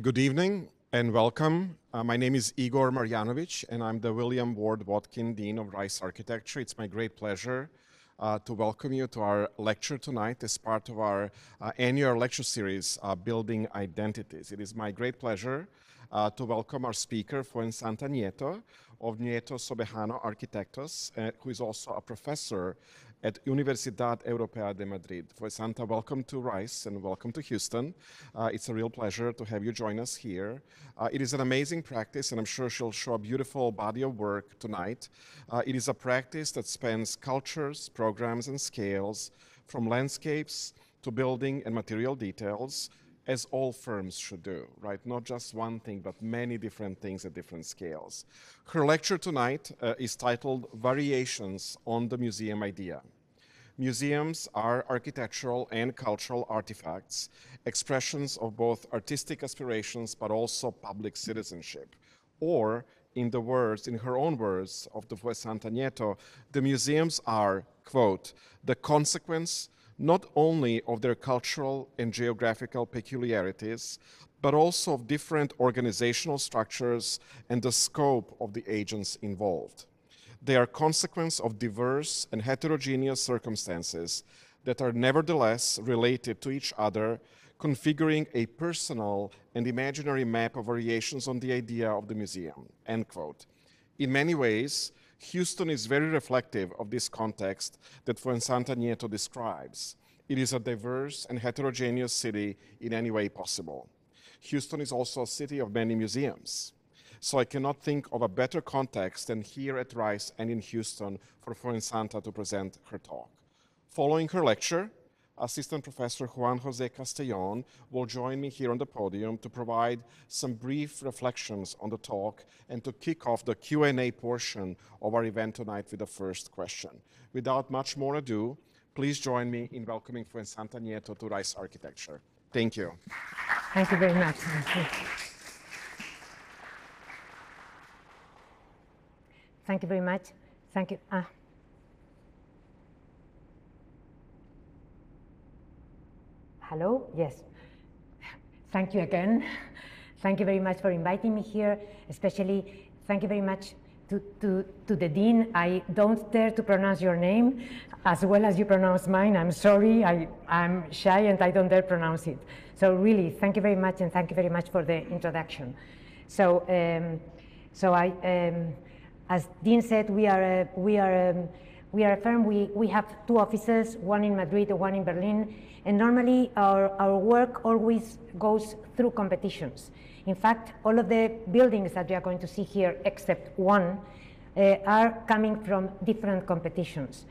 Good evening and welcome. My name is Igor Marjanovic, and I'm the William Ward Watkin Dean of Rice Architecture. It's my great pleasure to welcome you to our lecture tonight as part of our annual lecture series, Building Identities. It is my great pleasure to welcome our speaker, Fuensanta Nieto of Nieto Sobejano Arquitectos, who is also a professor at Universidad Europea de Madrid. Fuensanta, welcome to Rice and welcome to Houston. It's a real pleasure to have you join us here. It is an amazing practice, and I'm sure she'll show a beautiful body of work tonight. It is a practice that spans cultures, programs, and scales, from landscapes to building and material details, as all firms should do, right? Not just one thing, but many different things at different scales. Her lecture tonight is titled Variations on the Museum Idea. Museums are architectural and cultural artifacts, expressions of both artistic aspirations but also public citizenship. Or, in her own words of the Fuensanta Nieto, the museums are, quote, the consequence not only of their cultural and geographical peculiarities, but also of different organizational structures and the scope of the agents involved. They are consequence of diverse and heterogeneous circumstances that are nevertheless related to each other, configuring a personal and imaginary map of variations on the idea of the museum, end quote. In many ways, Houston is very reflective of this context that Fuensanta Nieto describes. It is a diverse and heterogeneous city in any way possible. Houston is also a city of many museums. So I cannot think of a better context than here at Rice and in Houston for Fuensanta to present her talk. Following her lecture, Assistant Professor Juan Jose Castellon will join me here on the podium to provide some brief reflections on the talk and to kick off the Q&A portion of our event tonight with the first question. Without much more ado, please join me in welcoming Fuensanta Nieto to Rice Architecture. Thank you. Thank you very much. Thank you very much. Thank you. Hello? Yes. Thank you again. Thank you very much for inviting me here. Especially, thank you very much to the Dean. I don't dare to pronounce your name as well as you pronounce mine. I'm sorry. I'm shy and I don't dare pronounce it. So really, thank you very much, and thank you very much for the introduction. So, as Dean said, we are a firm. We have two offices, one in Madrid and one in Berlin. And normally our work always goes through competitions. In fact, all of the buildings that you are going to see here, except one, are coming from different competitions.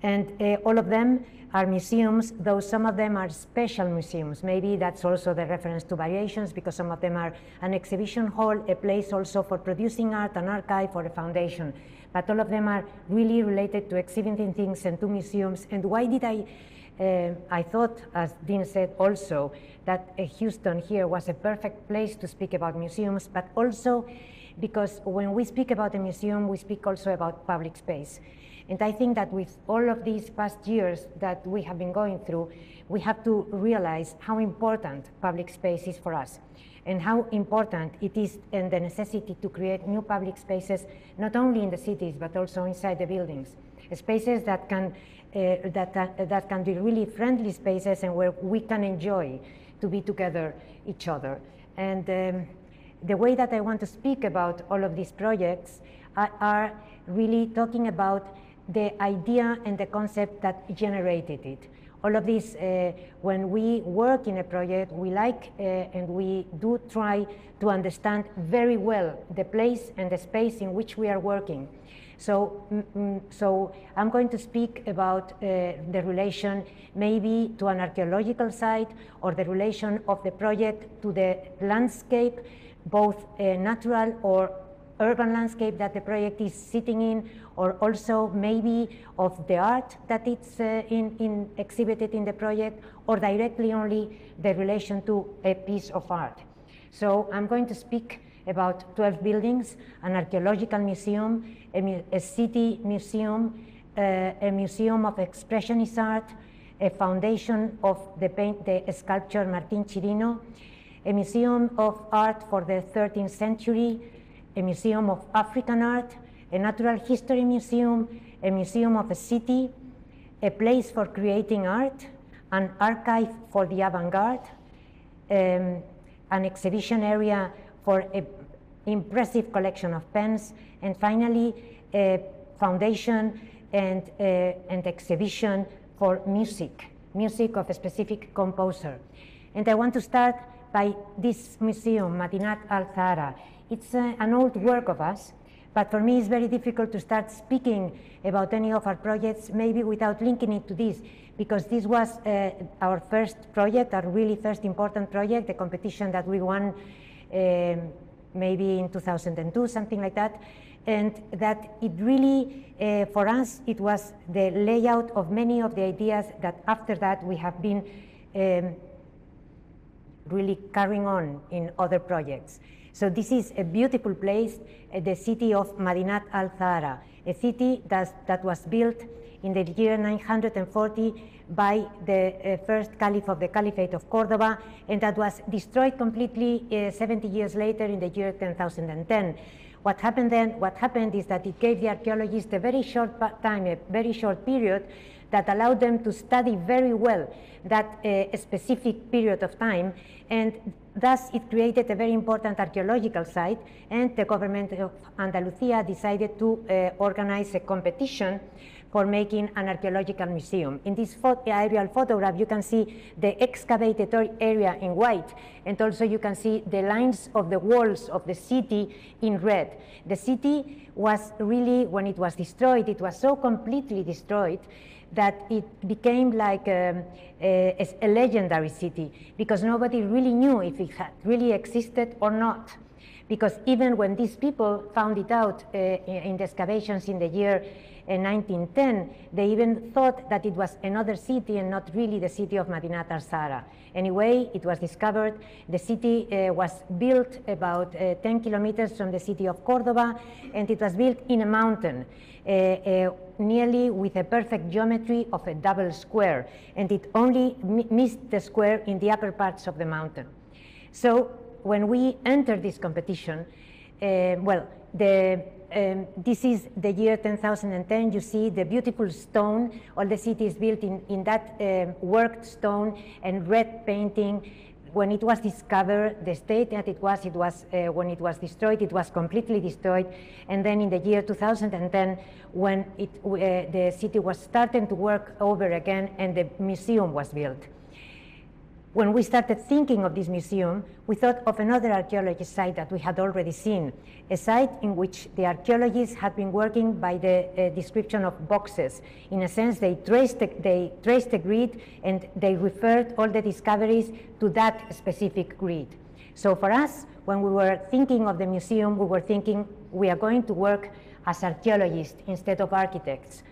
And all of them are museums, though some of them are special museums. Maybe that's also the reference to variations, because some of them are an exhibition hall, a place also for producing art, an archive, or a foundation. But all of them are really related to exhibiting things and to museums. And why did I thought, as Dean said also, that Houston here was a perfect place to speak about museums, but also because when we speak about a museum, we speak also about public space. And I think that with all of these past years that we have been going through, we have to realize how important public space is for us, and how important it is, and the necessity to create new public spaces, not only in the cities, but also inside the buildings. Spaces that can be really friendly spaces, and where we can enjoy to be together each other. And the way that I want to speak about all of these projects are really talking about the idea and the concept that generated it. All of this, when we work in a project, we like and we do try to understand very well the place and the space in which we are working. So I'm going to speak about the relation maybe to an archaeological site, or the relation of the project to the landscape, both natural or urban landscape that the project is sitting in, or also maybe of the art that it's exhibited in the project, or directly only the relation to a piece of art. So I'm going to speak about 12 buildings, an archaeological museum, a city museum, a museum of expressionist art, a foundation of the sculptor Martín Chirino, a museum of art for the 13th century, a museum of African art, a natural history museum, a museum of a city, a place for creating art, an archive for the avant-garde, an exhibition area for an impressive collection of pens, and finally a foundation and exhibition for music of a specific composer. And I want to start by this museum, Madinat al-Zahra. It's an old work of us, but for me it's very difficult to start speaking about any of our projects maybe without linking it to this, because this was our first project, our really first important project, the competition that we won maybe in 2002, something like that. And that it really, for us, it was the layout of many of the ideas that after that we have been really carrying on in other projects. So this is a beautiful place, the city of Madinat al-Zahra, a city that was built in the year 940 by the first caliph of the Caliphate of Cordoba, and that was destroyed completely 70 years later in the year 10,010. What happened then? What happened is that it gave the archaeologists a very short time, a very short period, that allowed them to study very well that specific period of time, and thus it created a very important archaeological site, and the government of Andalusia decided to organize a competition for making an archaeological museum. In this aerial photograph, you can see the excavated area in white, and also you can see the lines of the walls of the city in red. The city was really, when it was destroyed, it was so completely destroyed that it became like a legendary city, because nobody really knew if it had really existed or not. Because even when these people found it out in the excavations in the year 1910, they even thought that it was another city and not really the city of Madinat al-Zahra. Anyway, it was discovered. The city was built about 10 kilometers from the city of Cordoba, and it was built in a mountain, nearly with a perfect geometry of a double square, and it only missed the square in the upper parts of the mountain. So when we entered this competition, this is the year 10,010. You see the beautiful stone. All the city is built in that worked stone and red painting. When it was discovered, the state that it was when it was destroyed, it was completely destroyed. And then in the year 2010, when the city was starting to work over again, and the museum was built. When we started thinking of this museum, we thought of another archaeology site that we had already seen, a site in which the archaeologists had been working by the description of boxes. In a sense, they traced the grid, and they referred all the discoveries to that specific grid. So for us, when we were thinking of the museum, we were thinking we are going to work as archaeologists instead of architects.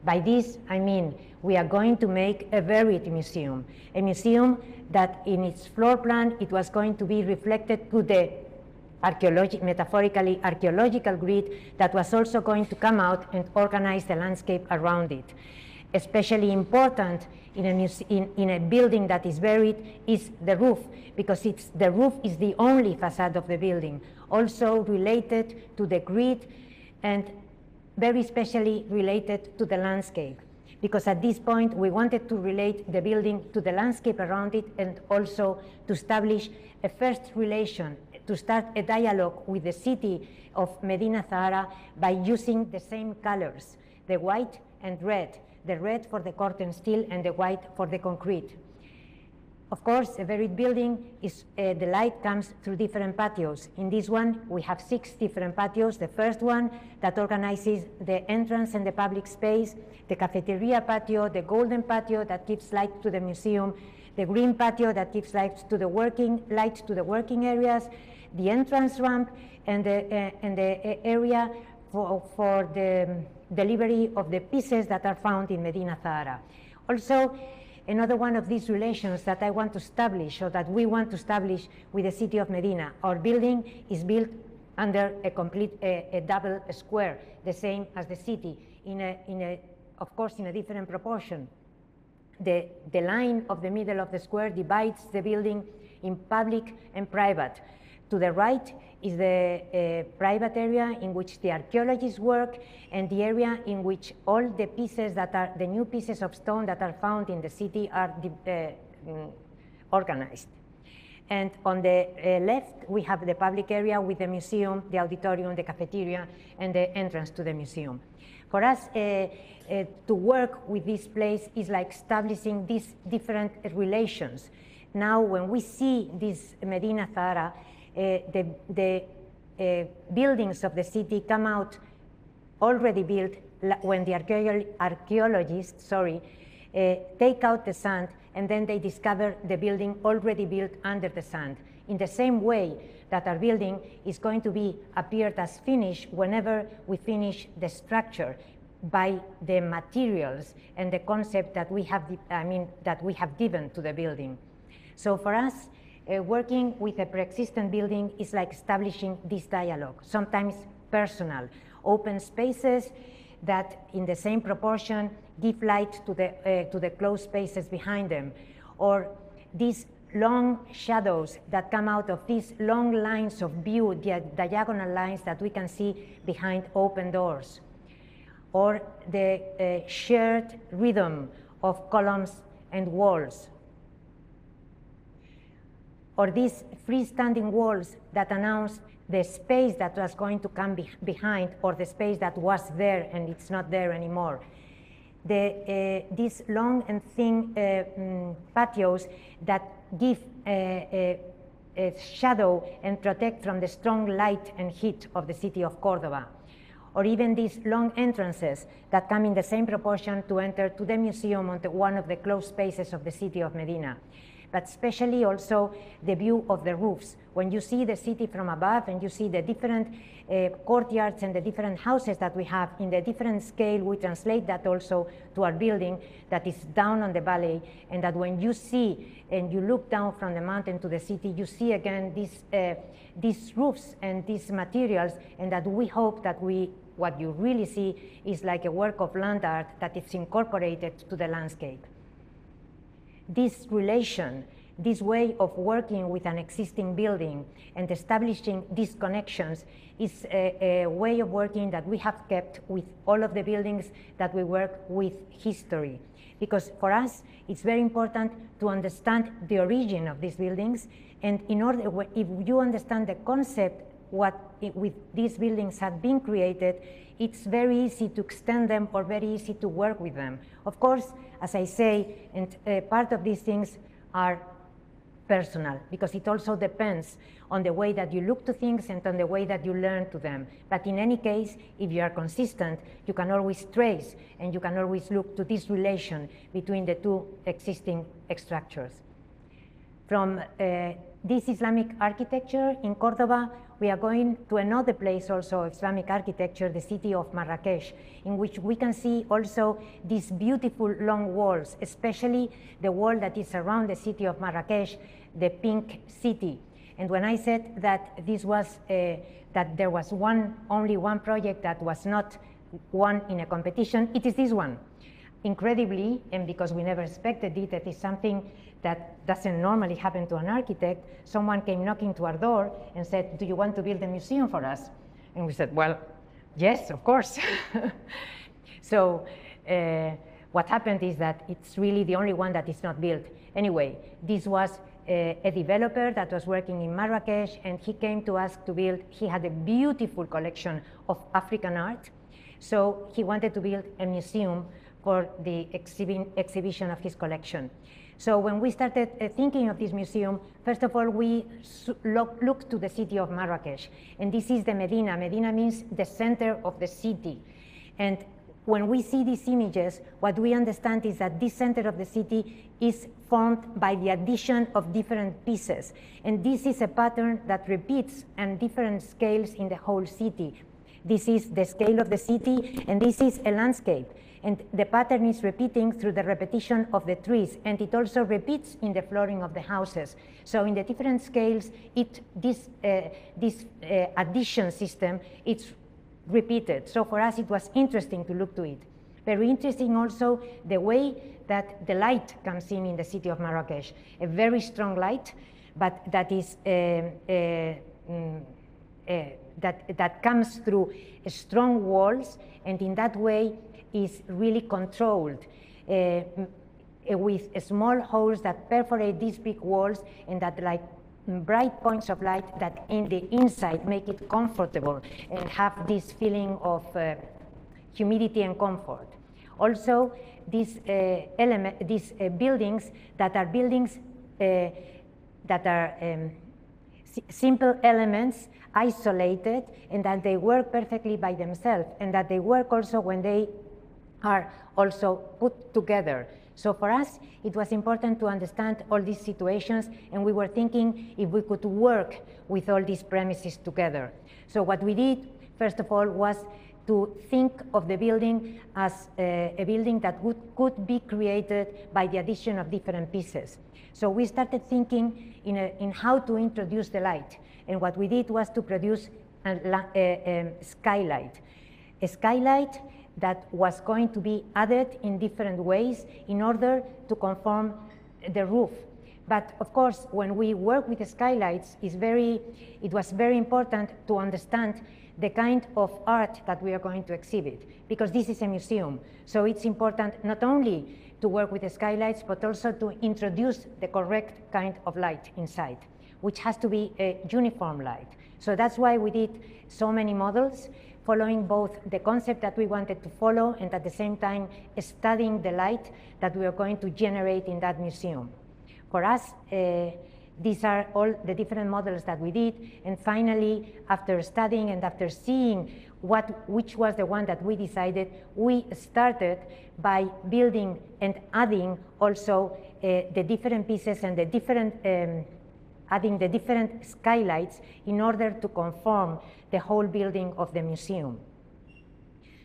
By this, I mean we are going to make a varied museum, a museum that in its floor plan, it was going to be reflected to the metaphorically archaeological grid that was also going to come out and organize the landscape around it. Especially important in a building that is buried is the roof, because the roof is the only facade of the building, also related to the grid and very specially related to the landscape. Because at this point, we wanted to relate the building to the landscape around it, and also to establish a first relation, to start a dialogue with the city of Medina Zahara by using the same colors, the white and red, the red for the curtain steel and the white for the concrete. Of course, a varied building is the light comes through different patios. In this one, we have 6 different patios. The first one that organizes the entrance and the public space, the cafeteria patio, the golden patio that gives light to the museum, the green patio that gives light to the working areas, the entrance ramp, and the area for the delivery of the pieces that are found in Medina Zahara. Also, another one of these relations that I want to establish, or that we want to establish with the city of Medina, our building is built under a complete double square, the same as the city, of course, in a different proportion. The line of the middle of the square divides the building in public and private. To the right is the private area in which the archaeologists work, and the area in which all the pieces that are, the new pieces of stone that are found in the city are organized. And on the left, we have the public area with the museum, the auditorium, the cafeteria, and the entrance to the museum. For us, to work with this place is like establishing these different relations. Now, when we see this Medina Zahara, the buildings of the city come out already built when the archaeologists take out the sand, and then they discover the building already built under the sand. In the same way that our building is going to appear as finished whenever we finish the structure by the materials and the concept that we have, that we have given to the building. So for us, working with a pre-existent building is like establishing this dialogue, sometimes personal, open spaces that in the same proportion give light to the closed spaces behind them, or these long shadows that come out of these long lines of view, the diagonal lines that we can see behind open doors, or the shared rhythm of columns and walls, or these freestanding walls that announce the space that was going to come behind, or the space that was there and it's not there anymore. These long and thin patios that give a shadow and protect from the strong light and heat of the city of Cordoba. Or even these long entrances that come in the same proportion to enter to the museum on one of the closed spaces of the city of Medina. But especially also the view of the roofs. When you see the city from above and you see the different courtyards and the different houses that we have in the different scale, we translate that also to our building that is down on the valley, and that when you see and you look down from the mountain to the city, you see again these roofs and these materials, and that we hope that what you really see is like a work of land art that is incorporated to the landscape. This relation, this way of working with an existing building and establishing these connections is a way of working that we have kept with all of the buildings that we work with history. Because for us, it's very important to understand the origin of these buildings, and in order, if you understand the concept, with these buildings have been created, it's very easy to extend them or very easy to work with them. Of course, as I say, and part of these things are personal, because it also depends on the way that you look to things and on the way that you learn to them. But in any case, if you are consistent, you can always trace and you can always look to this relation between the two existing structures. From this Islamic architecture in Cordoba, we are going to another place also of Islamic architecture, the city of Marrakesh, in which we can see also these beautiful long walls, especially the wall that is around the city of Marrakesh, the Pink City. And when I said that this was that there was only one project that was not won in a competition, it is this one. Incredibly, and because we never expected it, that is something that doesn't normally happen to an architect, someone came knocking to our door and said, "Do you want to build a museum for us?" And we said, "Well, yes, of course." So what happened is that it's really the only one that is not built. Anyway, this was a developer that was working in Marrakesh, and he came to us to build. He had a beautiful collection of African art, so he wanted to build a museum for the exhibition of his collection. So when we started thinking of this museum, first of all, we looked to the city of Marrakesh, and this is the Medina. Medina means the center of the city. And when we see these images, what we understand is that this center of the city is formed by the addition of different pieces. And this is a pattern that repeats on different scales in the whole city. This is the scale of the city, and this is a landscape. And the pattern is repeating through the repetition of the trees, and it also repeats in the flooring of the houses. So in the different scales, this addition system, it's repeated. So for us, it was interesting to look to it. Very interesting also the way that the light comes in the city of Marrakesh. A very strong light but that is that comes through strong walls, and in that way is really controlled with small holes that perforate these big walls, and that like bright points of light that in the inside make it comfortable and have this feeling of humidity and comfort. Also, these buildings that are simple elements, isolated, and that they work perfectly by themselves, and that they work also when they are also put together. So for us, it was important to understand all these situations, and we were thinking if we could work with all these premises together. So what we did, first of all, was to think of the building as a building that could be created by the addition of different pieces. So we started thinking in how to introduce the light, and what we did was to produce a skylight. A skylight that was going to be added in different ways in order to conform the roof. But of course, when we work with the skylights, it was very important to understand the kind of art that we are going to exhibit, because this is a museum. So it's important not only to work with the skylights, but also to introduce the correct kind of light inside, which has to be a uniform light. So that's why we did so many models, following both the concept that we wanted to follow and at the same time studying the light that we are going to generate in that museum. For us, these are all the different models that we did, and finally, after studying and after seeing which was the one that we decided, we started by building and adding also the different pieces and the different adding the different skylights in order to conform the whole building of the museum.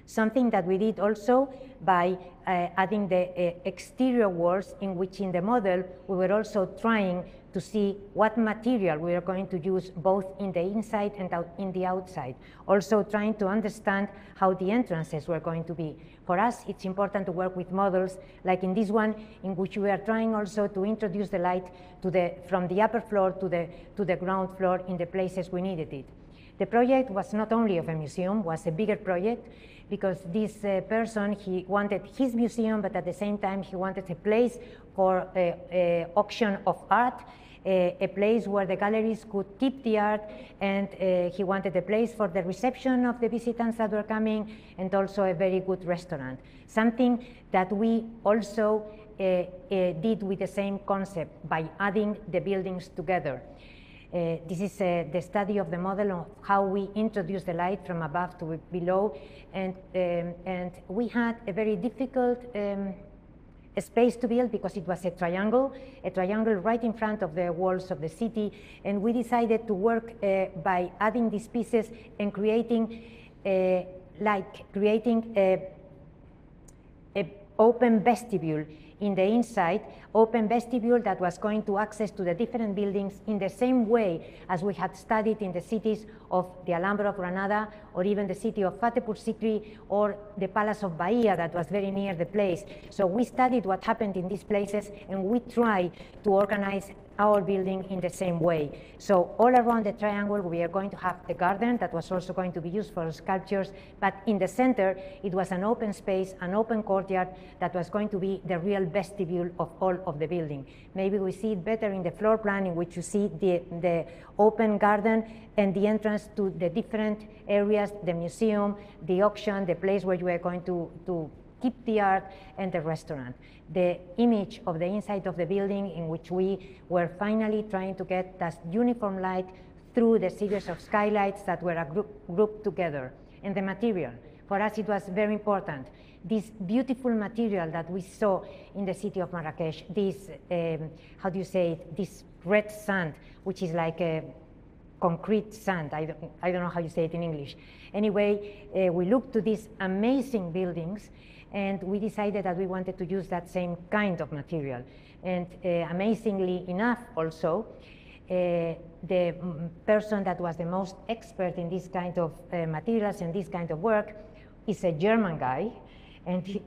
Something that we did also by adding the exterior walls, in which in the model we were also trying to see what material we are going to use both in the inside and in the outside. Also trying to understand how the entrances were going to be. For us, it's important to work with models like in this one, in which we are trying also to introduce the light from the upper floor to the ground floor in the places we needed it. The project was not only of a museum, was a bigger project, because this person, he wanted his museum, but at the same time he wanted a place for auction of art, a place where the galleries could keep the art, and he wanted a place for the reception of the visitors that were coming, and also a very good restaurant. Something that we also did with the same concept by adding the buildings together. This is the study of the model of how we introduce the light from above to below, and we had a very difficult space to build because it was a triangle right in front of the walls of the city, and we decided to work by adding these pieces and creating a open vestibule in the inside, open vestibule that was going to access to the different buildings in the same way as we had studied in the cities of the Alhambra of Granada, or even the city of Fatehpur Sikri, or the Palace of Bahia that was very near the place. So we studied what happened in these places, and we try to organize our building in the same way. So all around the triangle we are going to have the garden that was also going to be used for sculptures, but in the center it was an open space, an open courtyard that was going to be the real vestibule of all of the building. Maybe we see it better in the floor plan, in which you see the open garden and the entrance to the different areas, the museum, the auction, the place where you are going to keep the art, and the restaurant. The image of the inside of the building, in which we were finally trying to get that uniform light through the series of skylights that were grouped together. And the material, for us it was very important. This beautiful material that we saw in the city of Marrakesh, this, how do you say it, this red sand, which is like a concrete sand, I don't know how you say it in English. Anyway, we looked to these amazing buildings, and we decided that we wanted to use that same kind of material. And amazingly enough also, the person that was the most expert in this kind of materials and this kind of work is a German guy, And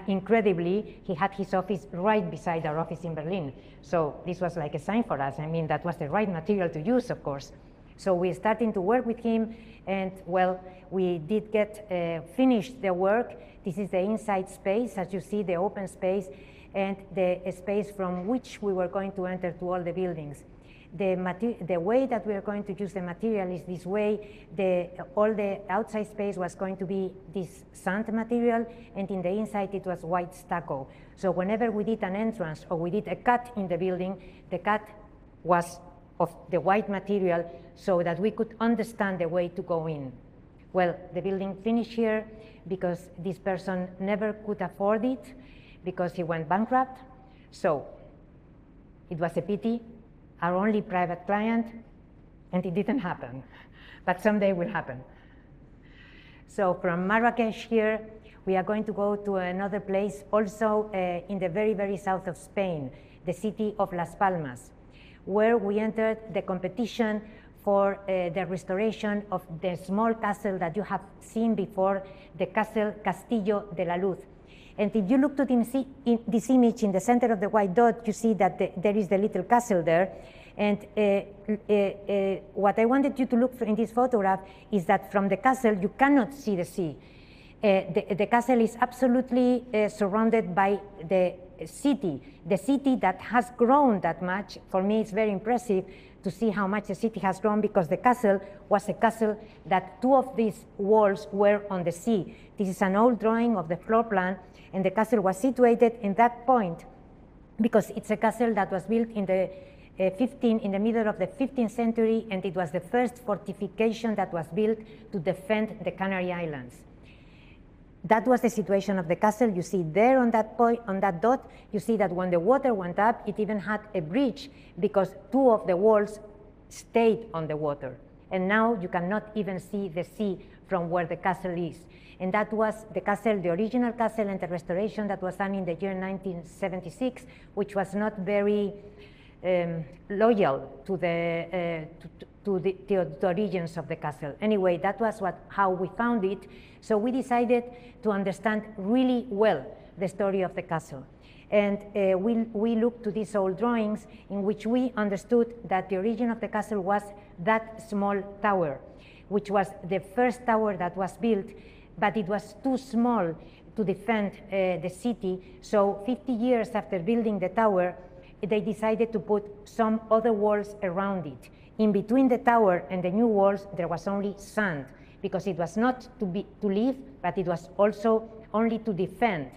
incredibly, he had his office right beside our office in Berlin. So this was like a sign for us. I mean, that was the right material to use, of course. So we started to work with him, and well, we did get finished the work. This is the inside space, as you see, the open space, and the space from which we were going to enter to all the buildings. The way that we are going to use the material is this way. All the outside space was going to be this sand material, and in the inside it was white stucco. So whenever we did an entrance or we did a cut in the building, the cut was of the white material so that we could understand the way to go in. Well, the building finished here because this person never could afford it because he went bankrupt. So it was a pity. Our only private client, and it didn't happen, but someday will happen. So from Marrakesh here, we are going to go to another place also in the very, very south of Spain, the city of Las Palmas, where we entered the competition for the restoration of the small castle that you have seen before, the castle Castillo de la Luz. And if you look to this image in the center of the white dot, you see that there is the little castle there. And what I wanted you to look for in this photograph is that from the castle, you cannot see the sea. The castle is absolutely surrounded by the city that has grown that much. For me, it's very impressive to see how much the city has grown, because the castle was a castle that two of these walls were on the sea. This is an old drawing of the floor plan, and the castle was situated in that point because it's a castle that was built in the middle of the 15th century, and it was the first fortification that was built to defend the Canary Islands. That was the situation of the castle. You see there on that point, on that dot, you see that when the water went up, it even had a bridge because two of the walls stayed on the water. And now you cannot even see the sea from where the castle is. And that was the castle, the original castle, and the restoration that was done in the year 1976, which was not very loyal to the origins of the castle. Anyway, that was how we found it. So we decided to understand really well the story of the castle. And we looked to these old drawings in which we understood that the origin of the castle was that small tower, which was the first tower that was built, but it was too small to defend the city. So 50 years after building the tower, they decided to put some other walls around it. In between the tower and the new walls, there was only sand, because it was not to live, but it was also only to defend.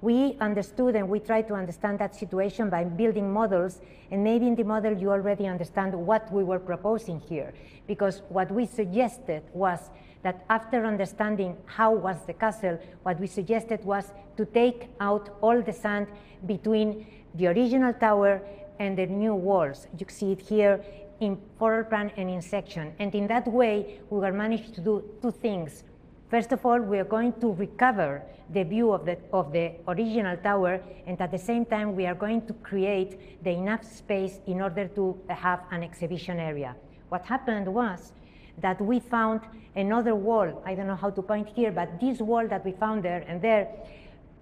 We understood, and we tried to understand that situation by building models, and maybe in the model you already understand what we were proposing here, because what we suggested was that after understanding how was the castle, what we suggested was to take out all the sand between the original tower and the new walls. You see it here in floor plan and in section. And in that way, we were managed to do two things. First of all, we are going to recover the view of the original tower, and at the same time, we are going to create the enough space in order to have an exhibition area. What happened was that we found another wall. I don't know how to point here, but this wall that we found there and there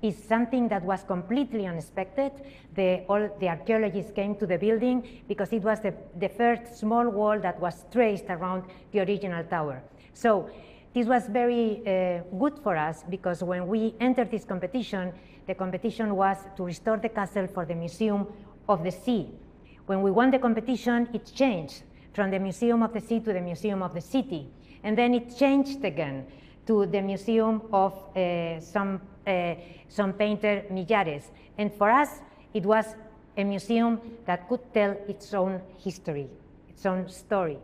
is something that was completely unexpected. All the archaeologists came to the building because it was the first small wall that was traced around the original tower. So this was very good for us, because when we entered this competition, the competition was to restore the castle for the Museum of the Sea. When we won the competition, it changed from the Museum of the Sea to the Museum of the City. And then it changed again to the Museum of some painter Millares. And for us, it was a museum that could tell its own history, its own story.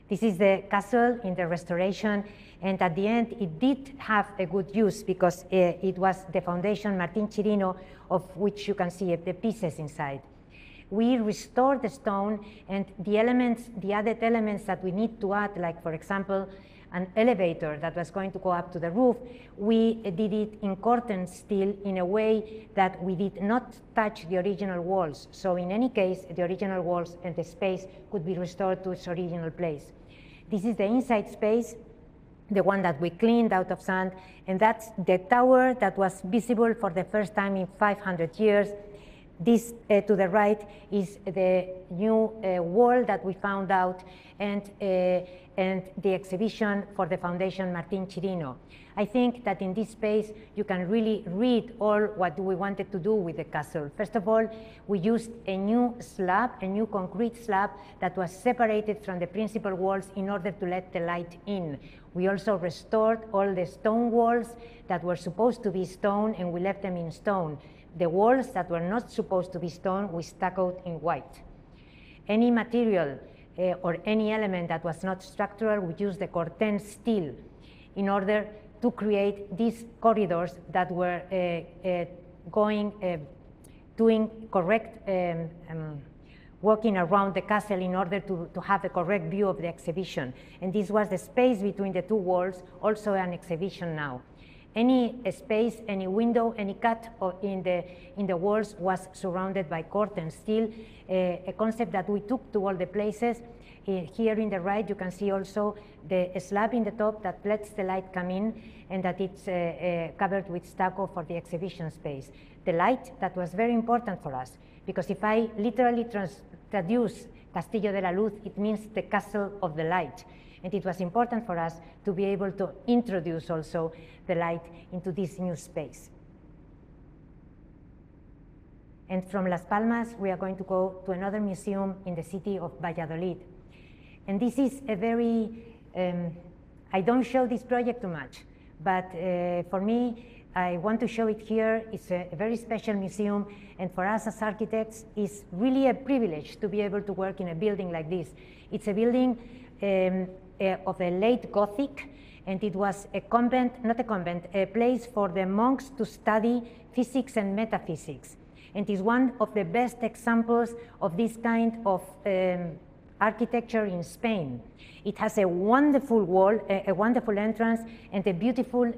This is the castle in the restoration, and at the end, it did have a good use, because it was the foundation Martin Chirino, of which you can see the pieces inside. We restored the stone, and the elements, the added elements that we need to add, like for example, an elevator that was going to go up to the roof, we did it in corten steel in a way that we did not touch the original walls. So in any case, the original walls and the space could be restored to its original place. This is the inside space. the one that we cleaned out of sand, and that's the tower that was visible for the first time in 500 years. This to the right is the new wall that we found out, and the exhibition for the Foundation Martín Chirino. I think that in this space you can really read all what we wanted to do with the castle. First of all, we used a new slab, a new concrete slab that was separated from the principal walls in order to let the light in. We also restored all the stone walls that were supposed to be stone, and we left them in stone. The walls that were not supposed to be stone, we stuccoed in white. Any material or any element that was not structural, we used the Corten steel in order to create these corridors that were doing correct walking around the castle in order to have a correct view of the exhibition. And this was the space between the two walls, also an exhibition now. Any space, any window, any cut in the walls was surrounded by Corten steel, a concept that we took to all the places. Here in the right, you can see also the slab in the top that lets the light come in, and that it's covered with stucco for the exhibition space. The light, that was very important for us, because if I literally traduce Castillo de la Luz, it means the castle of the light. And it was important for us to be able to introduce also the light into this new space. And from Las Palmas, we are going to go to another museum in the city of Valladolid. And this is a very, I don't show this project too much, but for me, I want to show it here. It's a very special museum, and for us as architects, it's really a privilege to be able to work in a building like this. It's a building of a late Gothic, and it was a convent, not a convent, a place for the monks to study physics and metaphysics. And is one of the best examples of this kind of architecture in Spain. It has a wonderful wall, a wonderful entrance, and a beautiful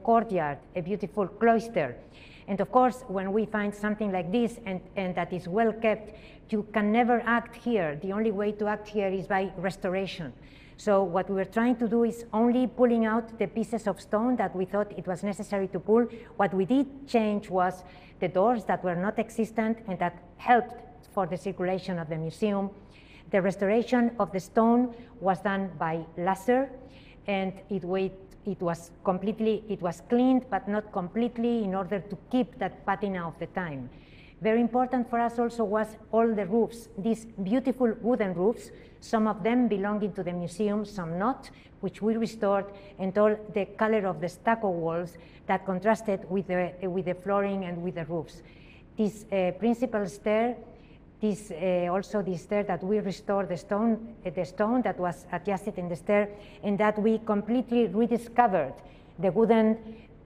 courtyard, a beautiful cloister. And of course, when we find something like this and that is well kept, you can never act here. The only way to act here is by restoration. So what we were trying to do is only pulling out the pieces of stone that we thought it was necessary to pull. What we did change was the doors that were not existent and that helped for the circulation of the museum. The restoration of the stone was done by laser, and it was cleaned, but not completely, in order to keep that patina of the time. Very important for us also was all the roofs, these beautiful wooden roofs, some of them belonging to the museum, some not, which we restored, and all the color of the stucco walls that contrasted with the flooring and with the roofs. This principal stair, also the stair that we restored, the stone that was adjusted in the stair, and that we completely rediscovered the wooden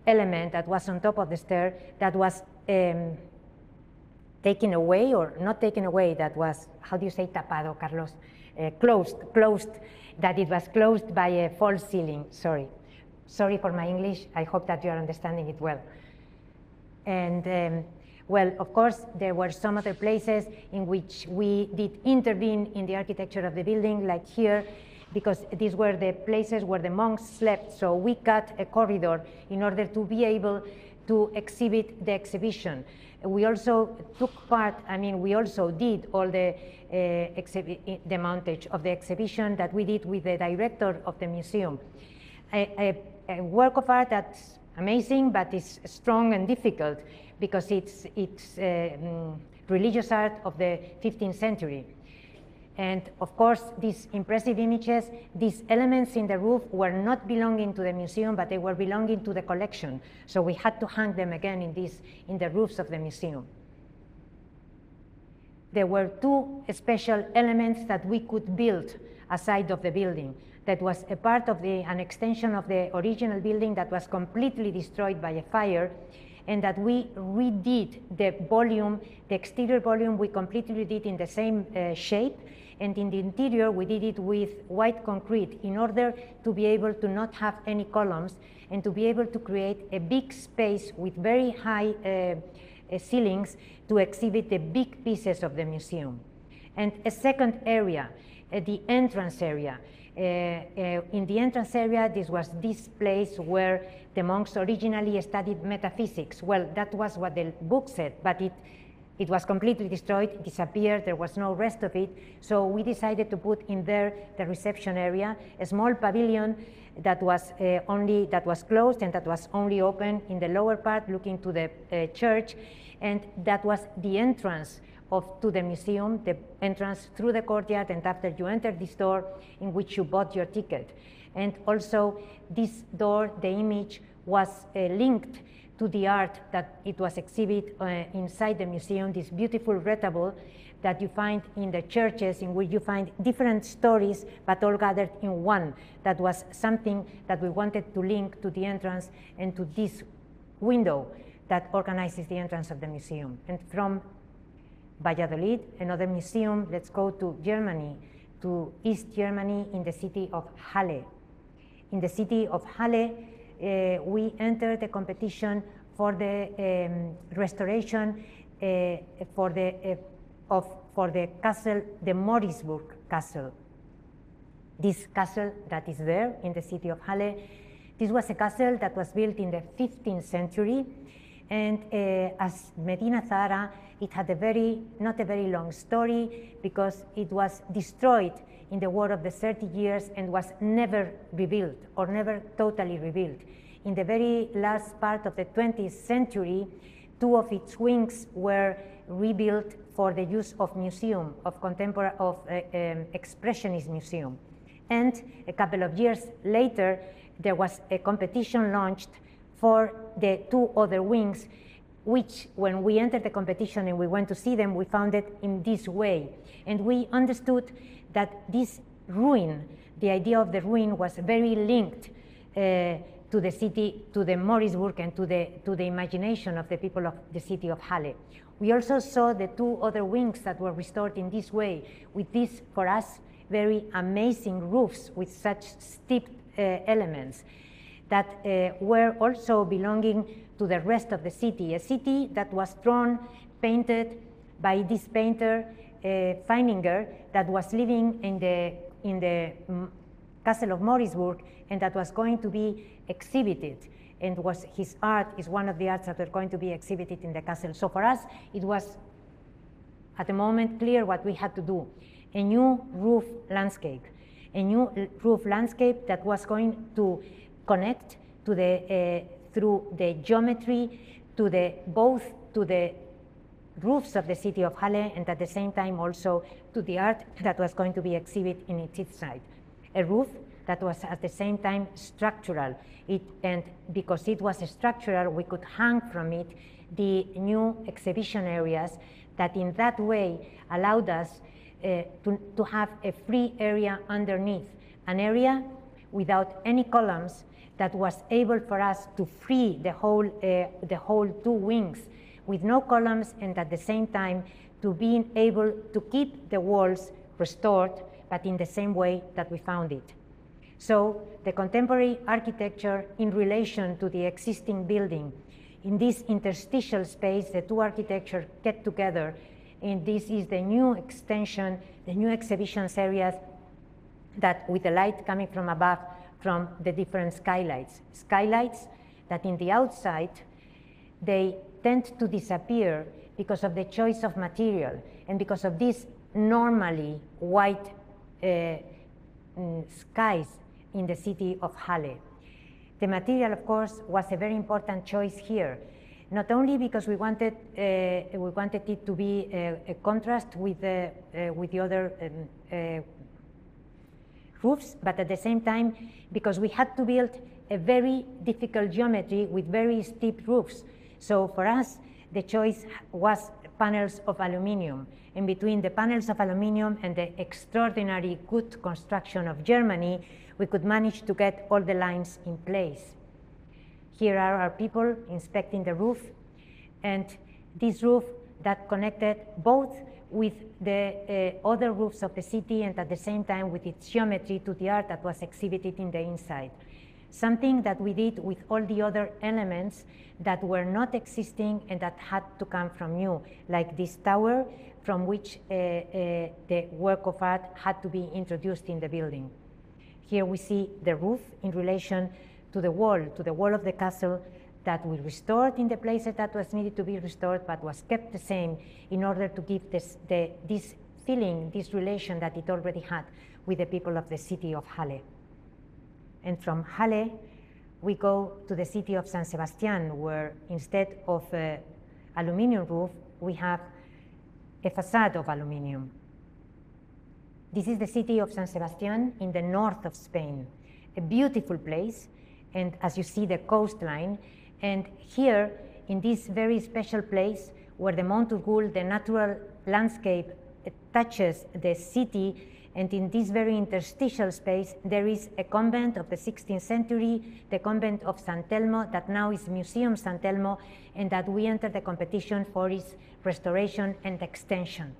element that was on top of the stair that was taken away, or not taken away, that was, how do you say tapado, Carlos? Closed, that it was closed by a false ceiling. Sorry for my English. I hope that you are understanding it well. And well, of course, there were some other places in which we did intervene in the architecture of the building, like here, because these were the places where the monks slept. So we cut a corridor in order to be able to exhibit the exhibition. We also took part, we also did all the montage of the exhibition that we did with the director of the museum. A work of art that's amazing, but it's strong and difficult because it's religious art of the 15th century. And of course, these impressive images, these elements in the roof were not belonging to the museum, but they were belonging to the collection. So we had to hang them again in the roofs of the museum. There were two special elements that we could build aside of the building. That was a part of an extension of the original building that was completely destroyed by a fire, and that we redid the volume, the exterior volume, we completely redid in the same shape, and in the interior we did it with white concrete in order to be able to not have any columns and to be able to create a big space with very high ceilings to exhibit the big pieces of the museum. And a second area, the entrance area. In the entrance area, this was this place where the monks originally studied metaphysics. Well, that was what the book said, but it was completely destroyed, disappeared, there was no rest of it. So we decided to put in there the reception area, a small pavilion that was closed and that was only open in the lower part looking to the church, and that was the entrance to the museum, the entrance through the courtyard, and after you enter this door in which you bought your ticket. And also this door, the image was linked to the art that it was exhibited inside the museum, this beautiful retabule that you find in the churches, in which you find different stories but all gathered in one. That was something that we wanted to link to the entrance and to this window that organizes the entrance of the museum. And from Valladolid, another museum, let's go to Germany, to East Germany, in the city of Halle. In the city of Halle, we entered the competition for the restoration for the castle, the Morisburg castle. This castle that is there in the city of Halle, this was a castle that was built in the 15th century, and as Medina Zahara, it had not a very long story, because it was destroyed in the War of the 30 Years and was never rebuilt, or never totally rebuilt. In the very last part of the 20th century, 2 of its wings were rebuilt for the use of museum, of expressionist museum. And a couple of years later, there was a competition launched for the 2 other wings, which, when we entered the competition and we went to see them, we found it in this way. And we understood that this ruin, the idea of the ruin, was very linked to the city, to the Morisburg, and to the imagination of the people of the city of Halle. We also saw the 2 other wings that were restored in this way, with these, for us, very amazing roofs with such steep elements that were also belonging to the rest of the city, a city that was painted by this painter, Feininger, that was living in the castle of Morisburg, and that was going to be exhibited, and his art is one of the arts that were going to be exhibited in the castle. So for us, it was at the moment clear what we had to do: a new roof landscape, that was going to connect to through the geometry both to the roofs of the city of Halle, and at the same time also to the art that was going to be exhibited in its side. A roof that was at the same time structural. And because it was structural, we could hang from it the new exhibition areas that in that way allowed us to have a free area underneath, an area without any columns that was able for us to free the whole 2 wings with no columns, and at the same time to being able to keep the walls restored, but in the same way that we found it. So the contemporary architecture in relation to the existing building, in this interstitial space, the 2 architectures get together, and this is the new extension, the new exhibitions areas that with the light coming from above from the different skylights. Skylights that in the outside, they tend to disappear because of the choice of material and because of these normally white skies in the city of Halle. The material, of course, was a very important choice here, not only because we wanted it to be a contrast with the other roofs, but at the same time because we had to build a very difficult geometry with very steep roofs. So for us, the choice was panels of aluminum. And between the panels of aluminum and the extraordinary good construction of Germany, we could manage to get all the lines in place. Here are our people inspecting the roof, and this roof that connected both with the other roofs of the city and at the same time with its geometry to the art that was exhibited in the inside. Something that we did with all the other elements that were not existing and that had to come from new, like this tower from which the work of art had to be introduced in the building. Here we see the roof in relation to the wall of the castle that we restored in the places that was needed to be restored, but was kept the same in order to give this feeling, this relation that it already had with the people of the city of Halle. And from Halle, we go to the city of San Sebastián, where instead of an aluminum roof, we have a facade of aluminum. This is the city of San Sebastián in the north of Spain, a beautiful place, and as you see, the coastline. And here, in this very special place, where the Mont Urgul, the natural landscape, touches the city, and in this very interstitial space, there is a convent of the 16th century, the convent of San Telmo, that now is Museum San Telmo, and that we entered the competition for its restoration and extension.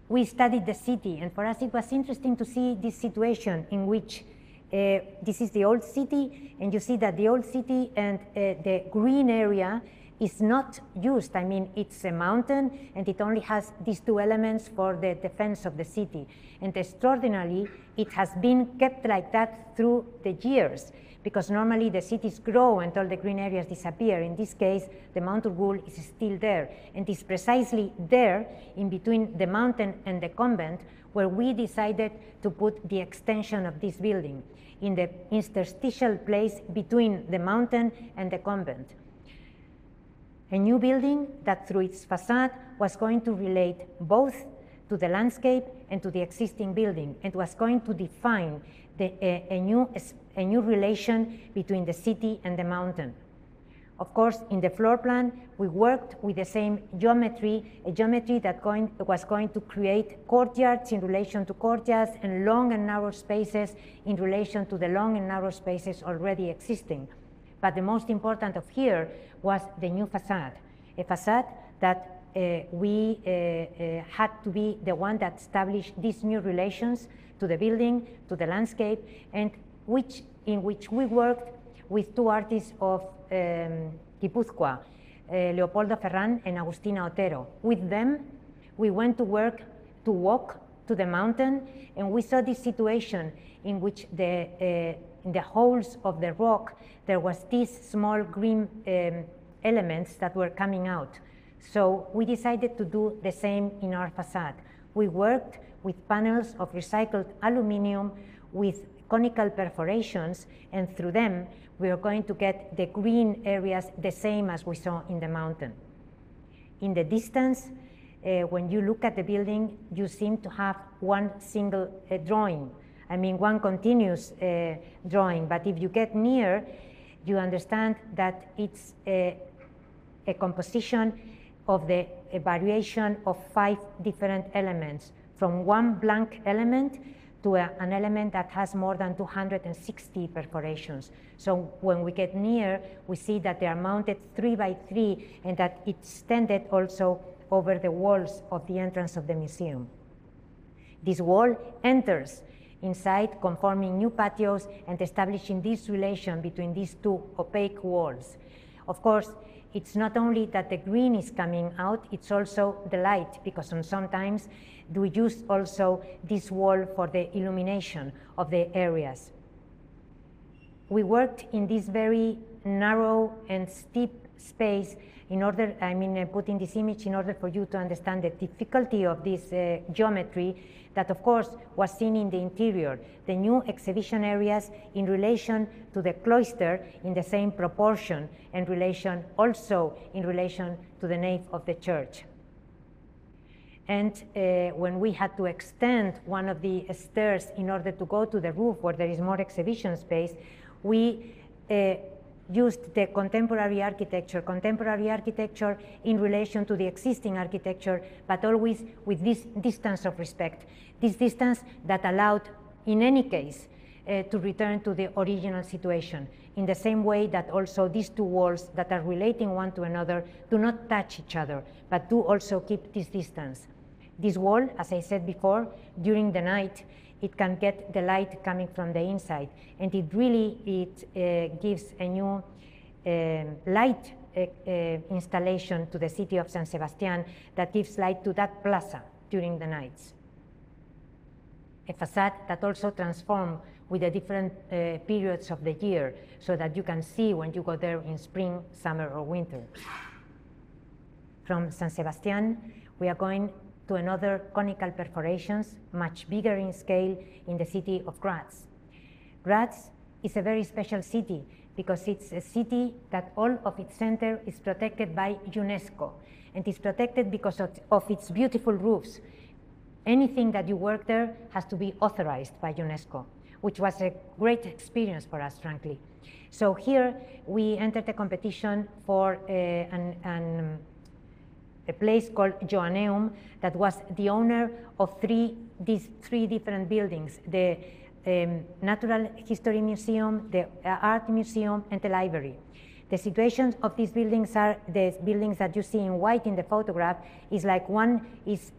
We studied the city, and for us it was interesting to see this situation in which this is the old city, and you see that the old city and the green area is not used. I mean, it's a mountain, and it only has these two elements for the defense of the city. And extraordinarily, it has been kept like that through the years, because normally the cities grow until the green areas disappear. In this case, the Mount Urgul is still there, and it's precisely there, in between the mountain and the convent, where we decided to put the extension of this building, in the interstitial place between the mountain and the convent. A new building that through its facade was going to relate both to the landscape and to the existing building, and was going to define a new relation between the city and the mountain. Of course, in the floor plan, we worked with the same geometry, a geometry that was going to create courtyards in relation to courtyards, and long and narrow spaces in relation to the long and narrow spaces already existing. But the most important of here was the new facade, a facade that we had to be the one that established these new relations to the building, to the landscape, and in which we worked with two artists of Guipúzcoa, Leopoldo Ferran and Agustina Otero. With them, we went to walk to the mountain, and we saw this situation in which in the holes of the rock, there was these small green elements that were coming out. So we decided to do the same in our facade. We worked with panels of recycled aluminum with conical perforations, and through them, we are going to get the green areas the same as we saw in the mountain. In the distance, when you look at the building, you seem to have one single drawing. I mean, one continuous drawing, but if you get near, you understand that it's a composition of a variation of 5 different elements, from one blank element to an element that has more than 260 perforations. So when we get near, we see that they are mounted 3 by 3, and that it's extended also over the walls of the entrance of the museum. This wall enters inside, conforming new patios and establishing this relation between these two opaque walls. Of course, it's not only that the green is coming out, it's also the light, because sometimes we use also this wall for the illumination of the areas. We worked in this very narrow and steep space in order, putting this image in order for you to understand the difficulty of this geometry that, of course, was seen in the interior. The new exhibition areas in relation to the cloister in the same proportion, and also in relation to the nave of the church. And when we had to extend one of the stairs in order to go to the roof where there is more exhibition space, we used the contemporary architecture in relation to the existing architecture, but always with this distance of respect, this distance that allowed, in any case, to return to the original situation, in the same way that also these two walls that are relating one to another do not touch each other, but do also keep this distance. This wall, as I said before, during the night, it can get the light coming from the inside, and it gives a new light installation to the city of San Sebastián that gives light to that plaza during the nights. A facade that also transformed with the different periods of the year, so that you can see when you go there in spring, summer, or winter. From San Sebastián, we are going to another conical perforations, much bigger in scale, in the city of Graz. Graz is a very special city because it's a city that all of its center is protected by UNESCO, and is protected because of its beautiful roofs. Anything that you work there has to be authorized by UNESCO, which was a great experience for us, frankly. So here we entered a competition for a place called Joanneum that was the owner of these three different buildings: the Natural History Museum, the Art Museum, and the library. The situation of these buildings are the buildings that you see in white in the photograph is like one is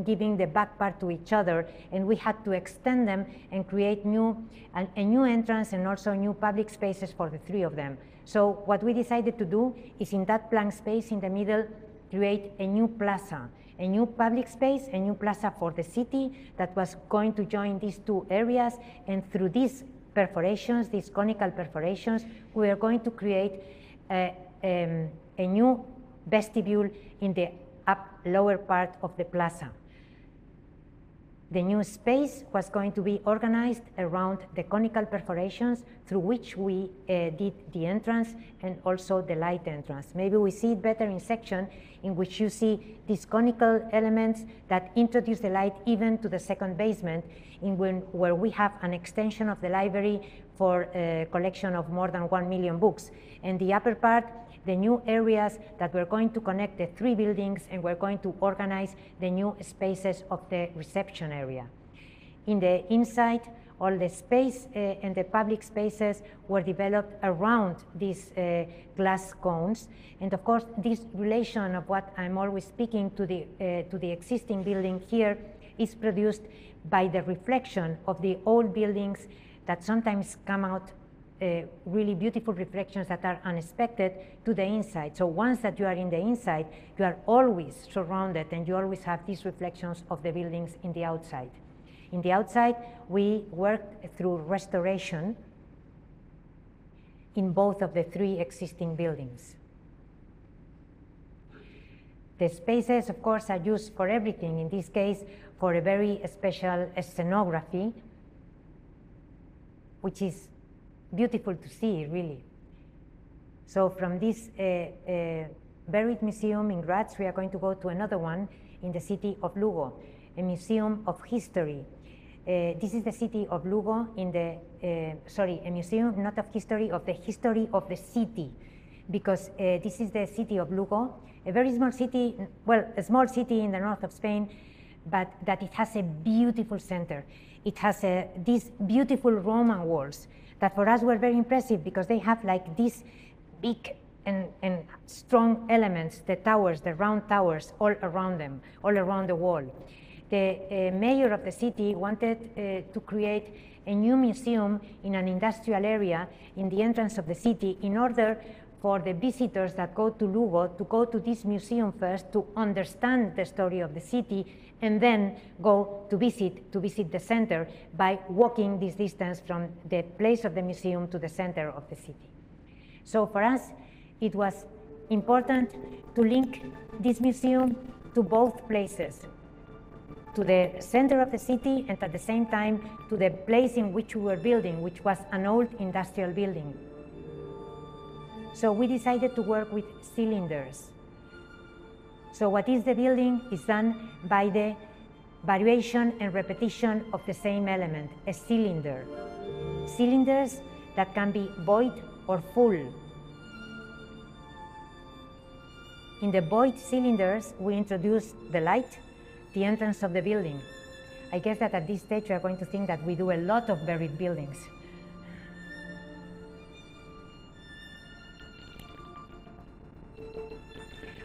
giving the back part to each other, and we had to extend them and create a new entrance and also new public spaces for the three of them. So what we decided to do is, in that blank space in the middle, create a new plaza, a new public space, a new plaza for the city that was going to join these two areas, and through these perforations, these conical perforations, we are going to create a new vestibule in the lower part of the plaza. The new space was going to be organized around the conical perforations through which we did the entrance and also the light entrance. Maybe we see it better in section, in which you see these conical elements that introduce the light even to the second basement, where we have an extension of the library for a collection of more than 1 million books. And the upper part, the new areas that we're going to connect the three buildings, and we're going to organize the new spaces of the reception area. In the inside, all the space and the public spaces were developed around these glass cones. And of course, this relation of what I'm always speaking to the existing building here is produced by the reflection of the old buildings that sometimes come out really beautiful reflections that are unexpected to the inside. So once that you are in the inside, you are always surrounded, and you always have these reflections of the buildings in the outside. In the outside, we worked through restoration in both of the three existing buildings. The spaces, of course, are used for everything. In this case, for a very special scenography, which is beautiful to see, really. So from this buried museum in Graz, we are going to go to another one in the city of Lugo, a museum of history. This is the city of Lugo in the, a museum not of history, of the history of the city, because this is the city of Lugo, a very small city, well, a small city in the north of Spain, but that it has a beautiful center. It has these beautiful Roman walls that for us were very impressive, because they have like these big and strong elements, the towers, the round towers, all around them, all around the wall. The mayor of the city wanted to create a new museum in an industrial area in the entrance of the city, in order for the visitors that go to Lugo to go to this museum first to understand the story of the city, and then go to visit the center by walking this distance from the place of the museum to the center of the city. So for us, it was important to link this museum to both places, to the center of the city, and at the same time to the place in which we were building, which was an old industrial building. So we decided to work with cylinders. So what is the building is done by the variation and repetition of the same element, a cylinder. Cylinders that can be void or full. In the void cylinders, we introduce the light, the entrance of the building. I guess that at this stage, we are going to think that we do a lot of buried buildings.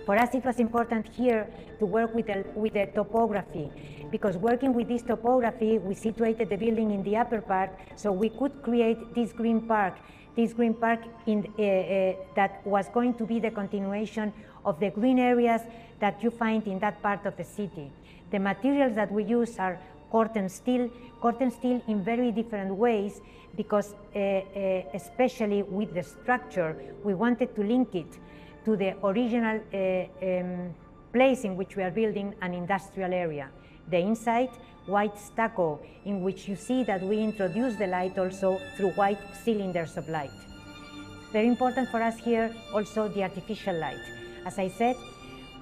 For us, it was important here to work with the topography, because working with this topography, we situated the building in the upper part, so we could create this green park that was going to be the continuation of the green areas that you find in that part of the city. The materials that we use are curtain steel in very different ways, because especially with the structure, we wanted to link it to the original place in which we are building an industrial area. The inside, white stucco, in which you see that we introduce the light also through white cylinders of light. Very important for us here also the artificial light. As I said,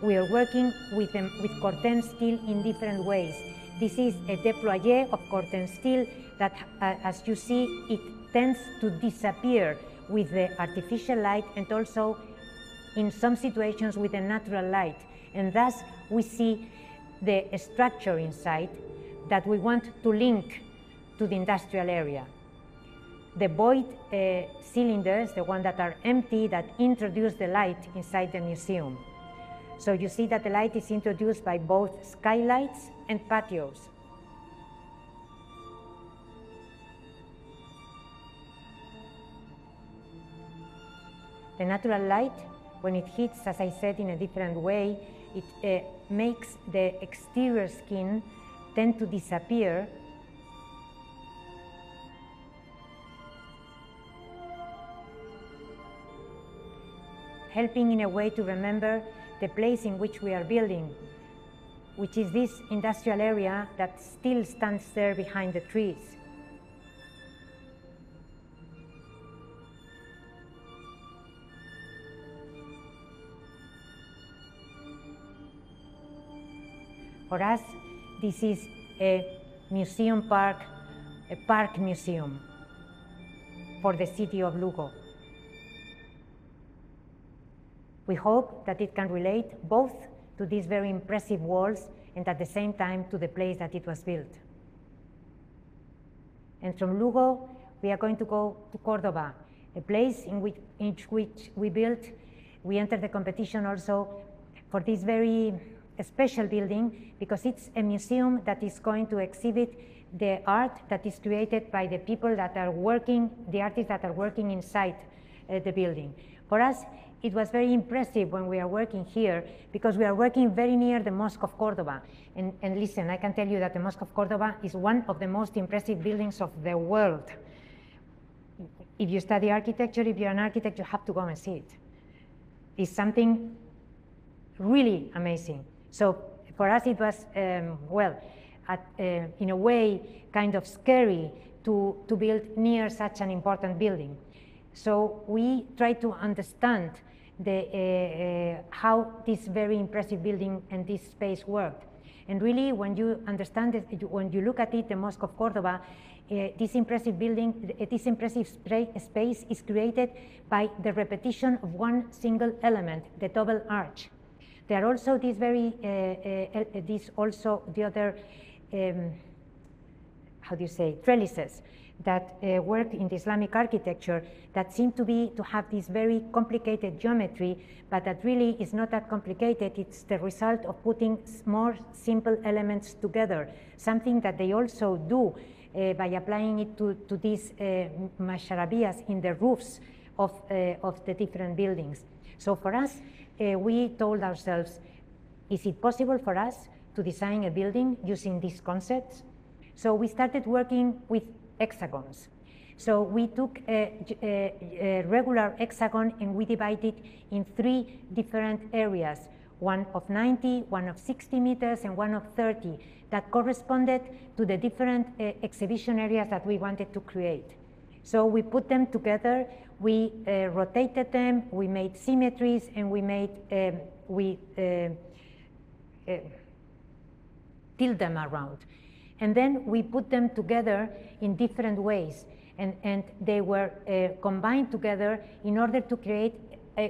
we are working with curtain steel in different ways. This is a déployé of curtain steel that, as you see, it tends to disappear with the artificial light and also in some situations with the natural light. And thus we see the structure inside that we want to link to the industrial area. The void cylinders, the ones that are empty, that introduce the light inside the museum. So you see that the light is introduced by both skylights and patios. The natural light, when it hits, as I said, in a different way, it makes the exterior skin tend to disappear, helping in a way to remember the place in which we are building, which is this industrial area that still stands there behind the trees. For us, this is a museum park, a park museum for the city of Lugo. We hope that it can relate both to these very impressive walls and at the same time to the place that it was built. And from Lugo, we are going to go to Cordoba, a place in which we entered the competition also for this very special building, because it's a museum that is going to exhibit the art that is created by the people that are working, the artists that are working inside the building. For us, it was very impressive when we are working here, because we are working very near the Mosque of Cordoba. And listen, I can tell you that the Mosque of Cordoba is one of the most impressive buildings of the world. If you study architecture, if you're an architect, you have to go and see it. It's something really amazing. So for us, it was, in a way, kind of scary to build near such an important building. So we try to understand how this very impressive building and this space worked. And really, when you understand it, when you look at it, the Mosque of Cordoba, this impressive building, this impressive space is created by the repetition of one single element, the double arch. There are also these very, the other, how do you say, trellises that work in the Islamic architecture that seem to have this very complicated geometry, but that really is not that complicated. It's the result of putting more simple elements together, something that they also do by applying it to these masharabiyas in the roofs of the different buildings. So for us, we told ourselves, is it possible for us to design a building using these concepts? So we started working with hexagons. So we took a regular hexagon and we divided it in 3 different areas, one of 90, one of 60 meters, and one of 30, that corresponded to the different exhibition areas that we wanted to create. So we put them together, we rotated them, we made symmetries, and we made, tilt them around. And then we put them together in different ways, and they were combined together in order to create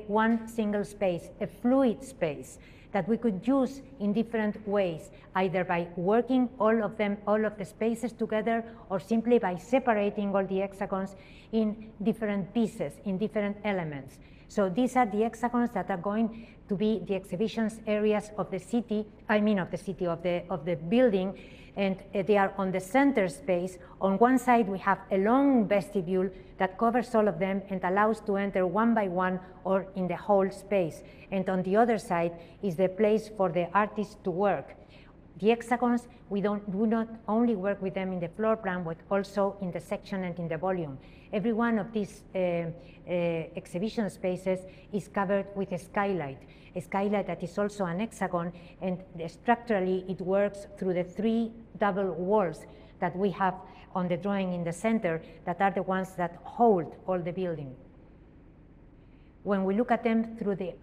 one single space, a fluid space that we could use in different ways, either by working all of the spaces together, or simply by separating all the hexagons in different pieces, in different elements. So these are the hexagons that are going to be the exhibitions areas of the city, of the building, and they are on the center space. On one side, we have a long vestibule that covers all of them and allows to enter one by one or in the whole space. And on the other side is the place for the artists to work. The hexagons, we do not only work with them in the floor plan, but also in the section and in the volume. Every one of these exhibition spaces is covered with a skylight that is also an hexagon, and structurally it works through the 3 double walls that we have on the drawing in the center, that are the ones that hold all the building. When we look at them through the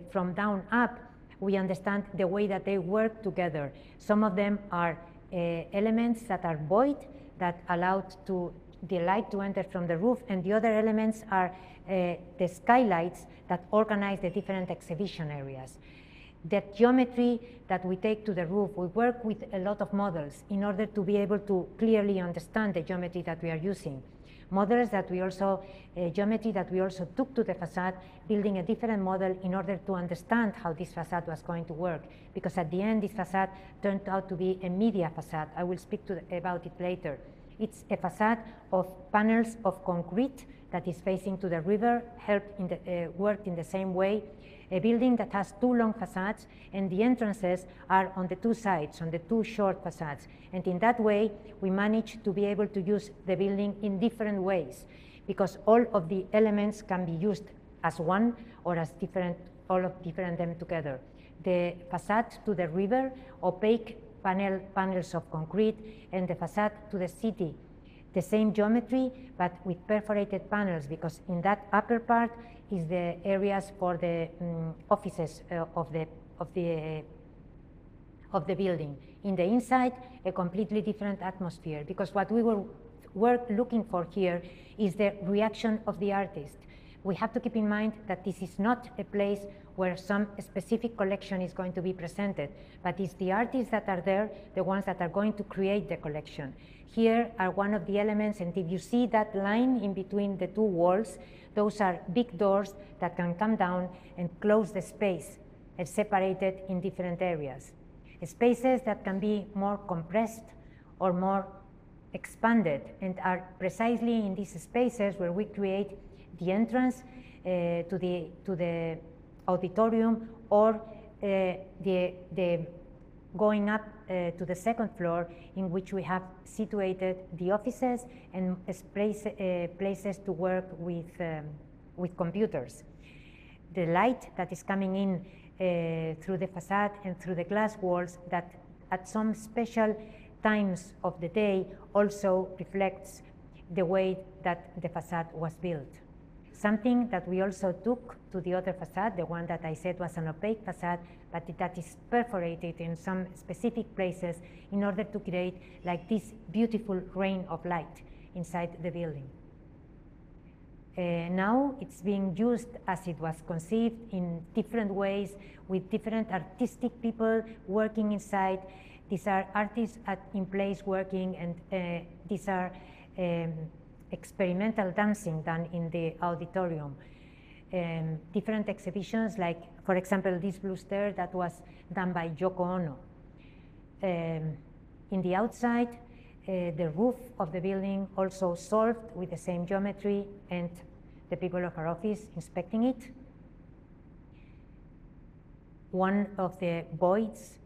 from down up, we understand the way that they work together. Some of them are elements that are void, that allowed the light to enter from the roof, and the other elements are the skylights that organize the different exhibition areas. The geometry that we take to the roof, we work with a lot of models in order to be able to clearly understand the geometry that we are using. Models that we also, geometry that we also took to the facade, building a different model in order to understand how this facade was going to work. Because at the end, this facade turned out to be a media facade. I will speak about it later. It's a facade of panels of concrete that is facing to the river, worked in the same way. A building that has 2 long facades, and the entrances are on the 2 sides, on the 2 short facades. And in that way, we manage to be able to use the building in different ways, because all of the elements can be used as one or as different, all of different them together. The facade to the river, opaque panels of concrete, and the facade to the city, the same geometry, but with perforated panels, because in that upper part is the areas for the offices of the building. In the inside, a completely different atmosphere, because what we were looking for here is the reaction of the artist. We have to keep in mind that this is not a place where some specific collection is going to be presented, but it's the artists that are there, the ones that are going to create the collection. Here are one of the elements, and if you see that line in between the 2 walls, those are big doors that can come down and close the space and separate it in different areas. Spaces that can be more compressed or more expanded, and are precisely in these spaces where we create the entrance to the auditorium, or the going up to the 2nd floor, in which we have situated the offices and places to work with computers. The light that is coming in through the facade and through the glass walls, that at some special times of the day also reflects the way that the facade was built. Something that we also took to the other facade, the one that I said was an opaque facade, but that is perforated in some specific places in order to create like this beautiful rain of light inside the building. Now it's being used as it was conceived, in different ways, with different artistic people working inside. These are artists in place working, and these are experimental dancing done in the auditorium. Different exhibitions, like, for example, this blue stair that was done by Yoko Ono. In the outside, the roof of the building also solved with the same geometry, and the people of our office inspecting it. One of the voids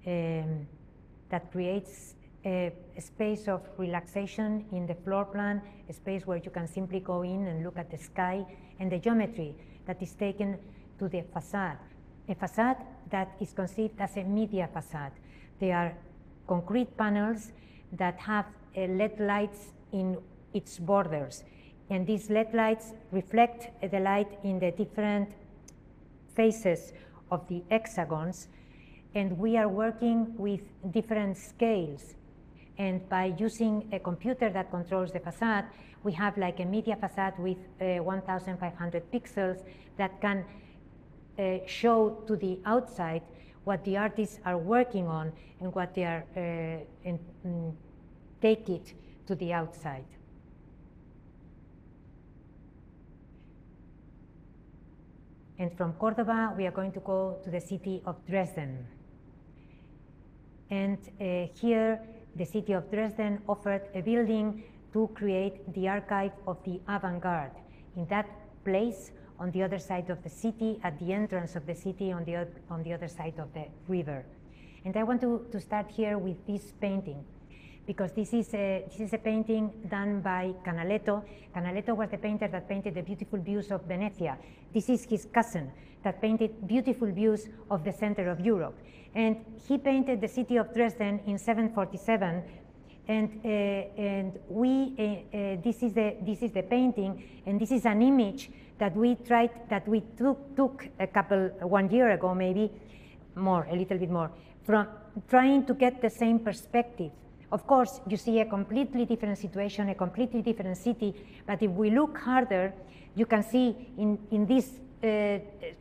that creates a space of relaxation in the floor plan, a space where you can simply go in and look at the sky, and the geometry that is taken to the facade. A facade that is conceived as a media facade. They are concrete panels that have LED lights in its borders, and these LED lights reflect the light in the different faces of the hexagons, and we are working with different scales. And by using a computer that controls the facade, we have like a media facade with 1,500 pixels that can show to the outside what the artists are working on and what they are, take it to the outside. And from Cordoba, we are going to go to the city of Dresden. And here, the city of Dresden offered a building to create the archive of the avant-garde. In that place, on the other side of the city, at the entrance of the city, on the other side of the river. And I want to start here with this painting, because this is a painting done by Canaletto. Canaletto was the painter that painted the beautiful views of Venezia. This is his cousin that painted beautiful views of the center of Europe. And he painted the city of Dresden in 747. And this is the painting, and this is an image that we took one year ago, maybe more, a little bit more, from trying to get the same perspective. Of course, you see a completely different situation, a completely different city, but if we look harder, you can see in these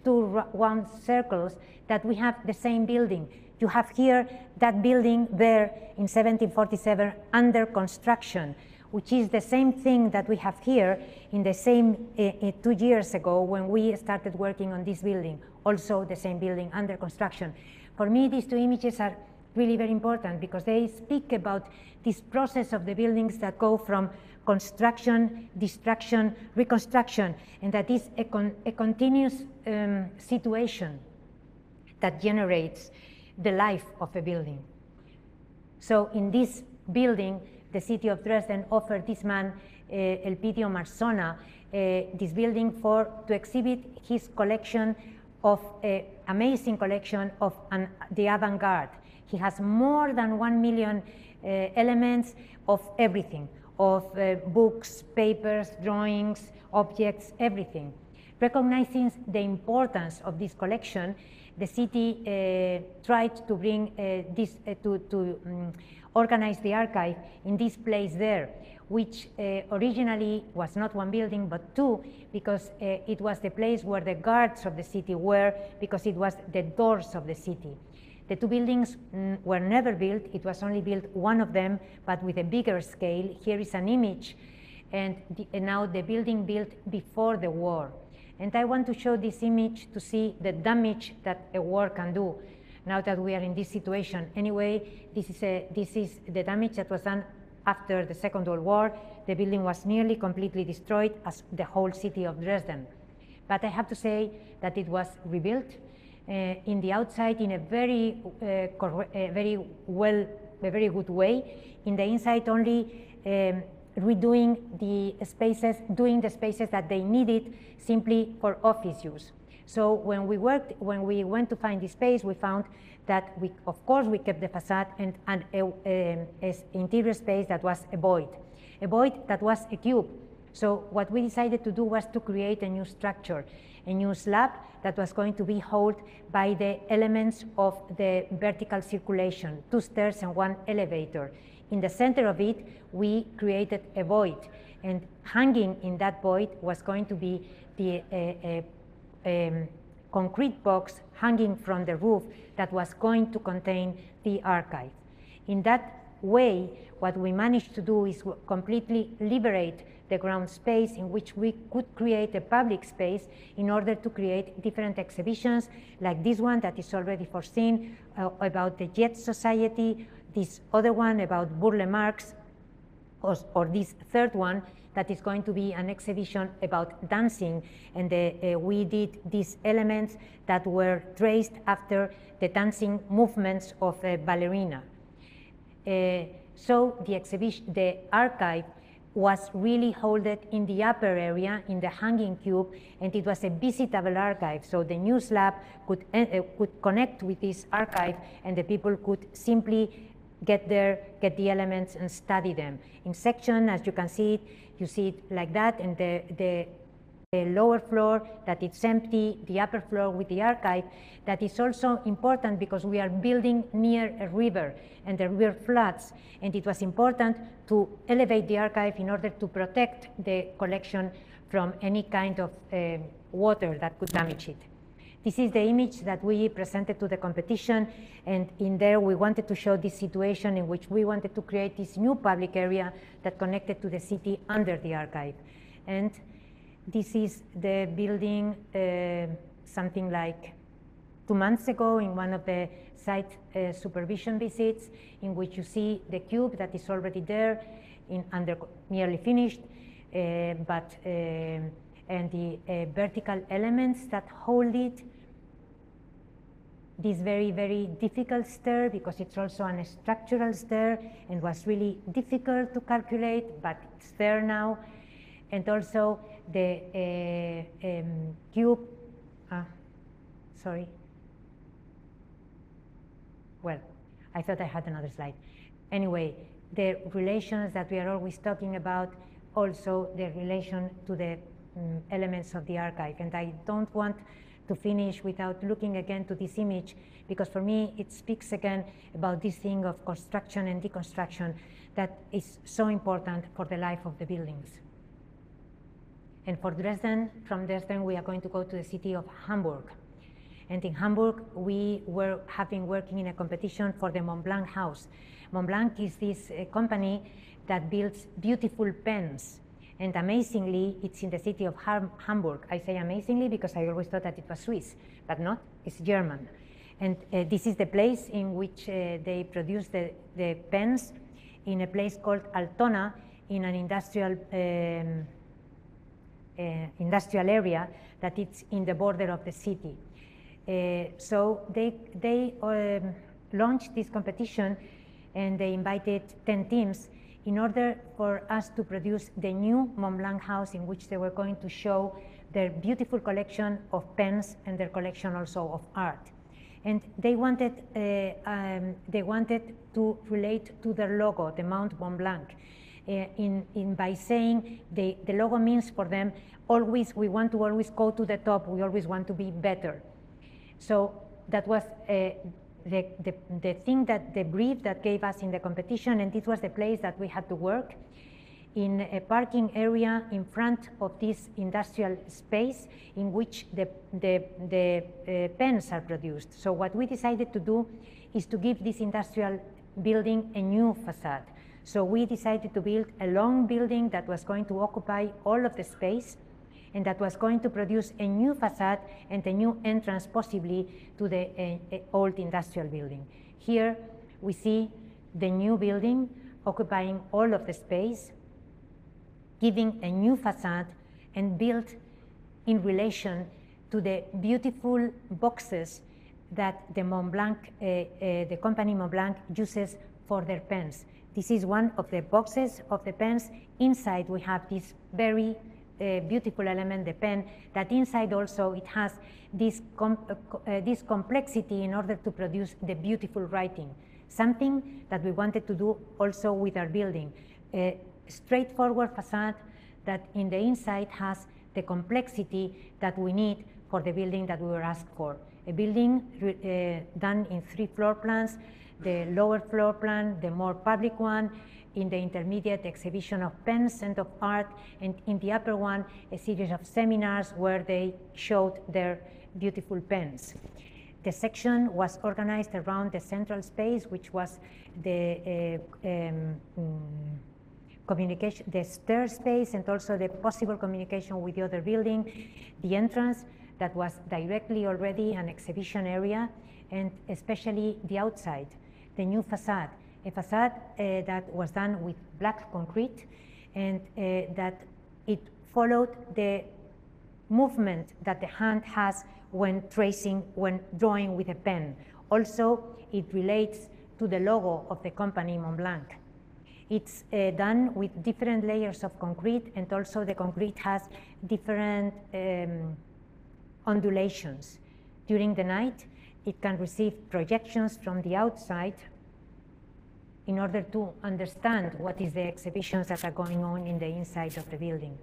two round circles that we have the same building. You have here that building there in 1747 under construction, which is the same thing that we have here in the same 2 years ago when we started working on this building, also the same building under construction. For me, these two images are really very important because they speak about this process of the buildings that go from construction, destruction, reconstruction, and that is a continuous situation that generates the life of a building. So in this building, the city of Dresden offered this man, Elpidio Marsona, this building to exhibit his collection of amazing collection of the avant-garde. He has more than 1 million elements of everything, of books, papers, drawings, objects, everything. Recognizing the importance of this collection, the city tried to bring organize the archive in this place there, which originally was not one building but two, because it was the place where the guards of the city were, because it was the doors of the city. The two buildings were never built. It was only built one of them, but with a bigger scale. Here is an image, and now the building built before the war. And I want to show this image to see the damage that a war can do now that we are in this situation. Anyway, this is the damage that was done after the Second World War. The building was nearly completely destroyed, as the whole city of Dresden. But I have to say that it was rebuilt in the outside in a very good way. In the inside, only redoing the spaces, doing the spaces that they needed simply for office use. So when we went to find the space, we found that of course we kept the facade and an interior space that was a void that was a cube. So what we decided to do was to create a new structure, a new slab that was going to be held by the elements of the vertical circulation, 2 stairs and 1 elevator. In the center of it, we created a void, and hanging in that void was going to be the concrete box hanging from the roof that was going to contain the archive. In that way, what we managed to do is completely liberate the ground space in which we could create a public space in order to create different exhibitions, like this one that is already foreseen about the Jet Society, this other one about Burle Marx, or this third one that is going to be an exhibition about dancing, and we did these elements that were traced after the dancing movements of a ballerina. So the archive was really held in the upper area in the hanging cube, and it was a visitable archive. So the new slab could connect with this archive, and the people could simply get there, get the elements, and study them. In section, as you can see it, you see it like that, and the lower floor that it's empty, the upper floor with the archive. That is also important because we are building near a river, and the river floods, and it was important to elevate the archive in order to protect the collection from any kind of water that could damage it. This is the image that we presented to the competition, and in there we wanted to show this situation in which we wanted to create this new public area that connected to the city under the archive. And this is the building something like 2 months ago in one of the site supervision visits, in which you see the cube that is already there, nearly finished, and the vertical elements that hold it. this very, very difficult stair because it's also a structural stair and was really difficult to calculate, but it's there now. And also the cube, sorry. Well, I thought I had another slide. Anyway, the relations that we are always talking about, also the relation to the elements of the archive. And I don't want to finish without looking again to this image, because for me it speaks again about this thing of construction and deconstruction that is so important for the life of the buildings. And for Dresden, from Dresden we are going to go to the city of Hamburg. And in Hamburg we have been working in a competition for the Mont Blanc house. Mont Blanc is this company that builds beautiful pens. And amazingly, it's in the city of Hamburg. I say amazingly because I always thought that it was Swiss, but not, it's German. And this is the place in which they produce the pens in a place called Altona, in an industrial area that it's in the border of the city. So they launched this competition and they invited 10 teams in order for us to produce the new Mont Blanc house, in which they were going to show their beautiful collection of pens and their collection also of art. And they wanted to relate to their logo, the Mont Blanc, by saying the logo means for them always, we want to always go to the top, we always want to be better. So that was the thing, that the brief that gave us in the competition, and it was the place that we had to work in a parking area in front of this industrial space in which the pens are produced. So what we decided to do is to give this industrial building a new facade. So we decided to build a long building that was going to occupy all of the space and that was going to produce a new facade and a new entrance possibly to the old industrial building. Here we see the new building occupying all of the space, giving a new facade and built in relation to the beautiful boxes that the Mont Blanc, the company Mont Blanc uses for their pens. This is one of the boxes of the pens. Inside we have this very beautiful element, the pen, that inside also it has this complexity in order to produce the beautiful writing, something that we wanted to do also with our building. A straightforward facade that in the inside has the complexity that we need for the building that we were asked for. A building done in 3 floor plans, the lower floor plan, the more public one, in the intermediate exhibition of pens and of art, and in the upper one, a series of seminars where they showed their beautiful pens. The section was organized around the central space, which was the communication, the stair space, and also the possible communication with the other building, the entrance that was directly already an exhibition area, and especially the outside, the new facade. A facade that was done with black concrete, and that it followed the movement that the hand has when tracing, when drawing with a pen. Also, it relates to the logo of the company Mont Blanc. It's done with different layers of concrete, and also the concrete has different undulations. During the night, it can receive projections from the outside in order to understand what is the exhibitions that are going on in the inside of the building.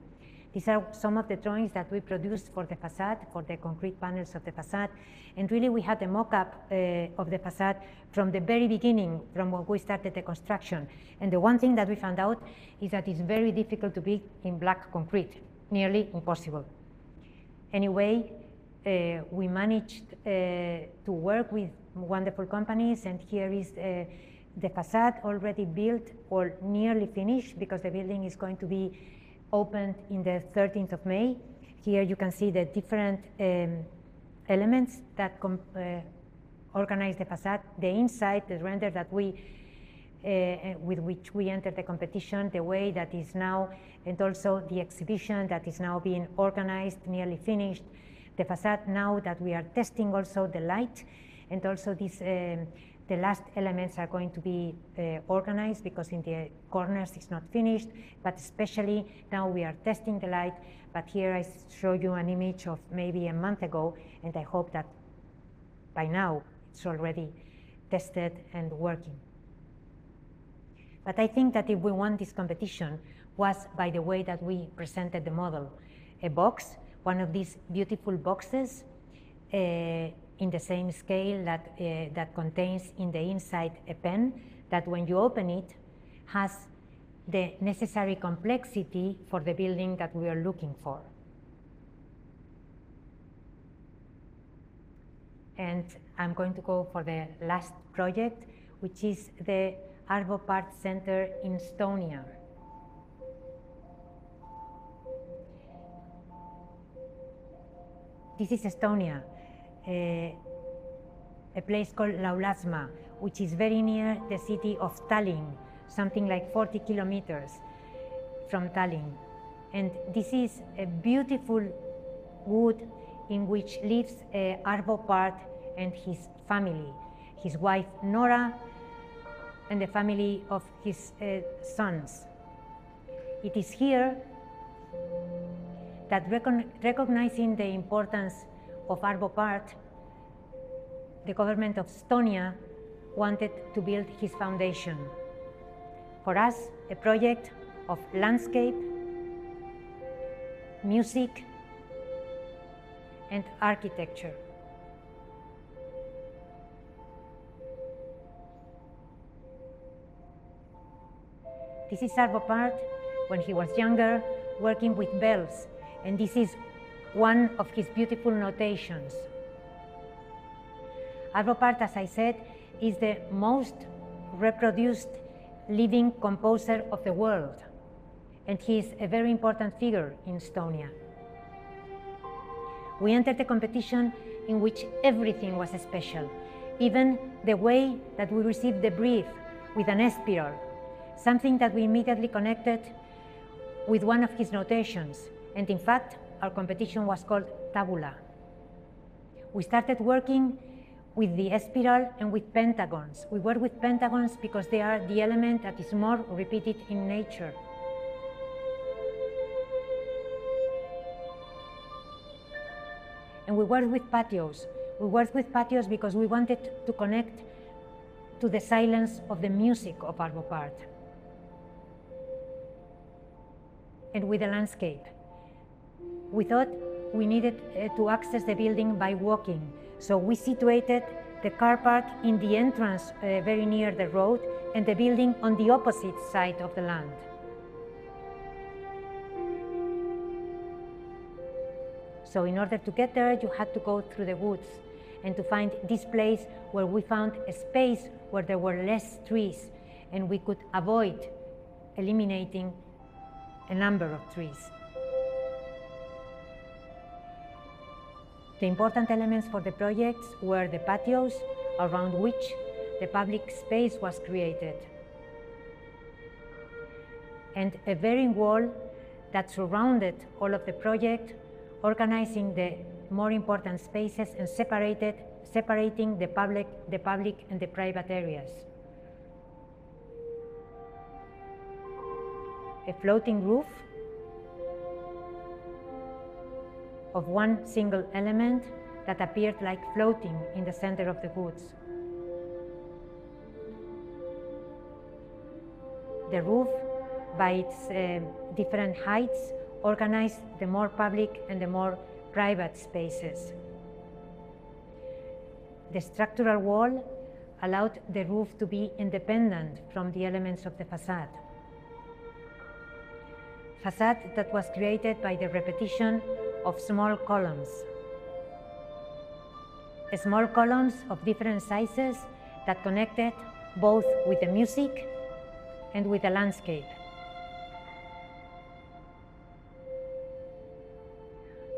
These are some of the drawings that we produced for the facade, for the concrete panels of the facade, and really we had a mock-up of the facade from the very beginning, from when we started the construction. And the one thing that we found out is that it's very difficult to build in black concrete, nearly impossible. Anyway, we managed to work with wonderful companies, and here is the facade already built or nearly finished, because the building is going to be opened in the 13th of May. Here you can see the different elements that organize the facade, the inside, the render that we, with which we entered the competition, the way that is now, and also the exhibition that is now being organized, nearly finished, the facade now that we are testing also the light, And also this, the last elements are going to be organized, because in the corners it's not finished, but especially now we are testing the light. But here I show you an image of maybe a month ago, and I hope that by now it's already tested and working. But I think that if we won this competition was by the way that we presented the model. A box, one of these beautiful boxes in the same scale that, that contains in the inside a pen, that when you open it has the necessary complexity for the building that we are looking for. And I'm going to go for the last project, which is the Arbopart Center in Estonia. This is Estonia, a place called Laulasmaa, which is very near the city of Tallinn, something like 40 kilometers from Tallinn. And this is a beautiful wood in which lives Arbopart and his family, his wife Nora, and the family of his sons. It is here that recognizing the importance of Arbopart, the government of Estonia wanted to build his foundation. For us, a project of landscape, music, and architecture. This is Arbopart when he was younger, working with bells, and this is one of his beautiful notations. Arbopart, as I said, is the most reproduced living composer of the world, and he is a very important figure in Estonia. We entered a competition in which everything was special, even the way that we received the brief with an espiral, something that we immediately connected with one of his notations. And in fact, our competition was called Tabula. We started working with the espiral and with pentagons. We work with pentagons because they are the element that is more repeated in nature. And we work with patios. We work with patios because we wanted to connect to the silence of the music of Arbopart. And with the landscape. We thought we needed to access the building by walking. So we situated the car park in the entrance very near the road, and the building on the opposite side of the land. So in order to get there, you had to go through the woods and to find this place where we found a space where there were less trees and we could avoid eliminating a number of trees. The important elements for the projects were the patios around which the public space was created, and a veering wall that surrounded all of the project, organizing the more important spaces and separating the public and the private areas. A floating roof of one single element that appeared like floating in the center of the woods. The roof, by its different heights, organized the more public and the more private spaces. The structural wall allowed the roof to be independent from the elements of the facade. Facade that was created by the repetition of small columns. Small columns of different sizes that connected both with the music and with the landscape.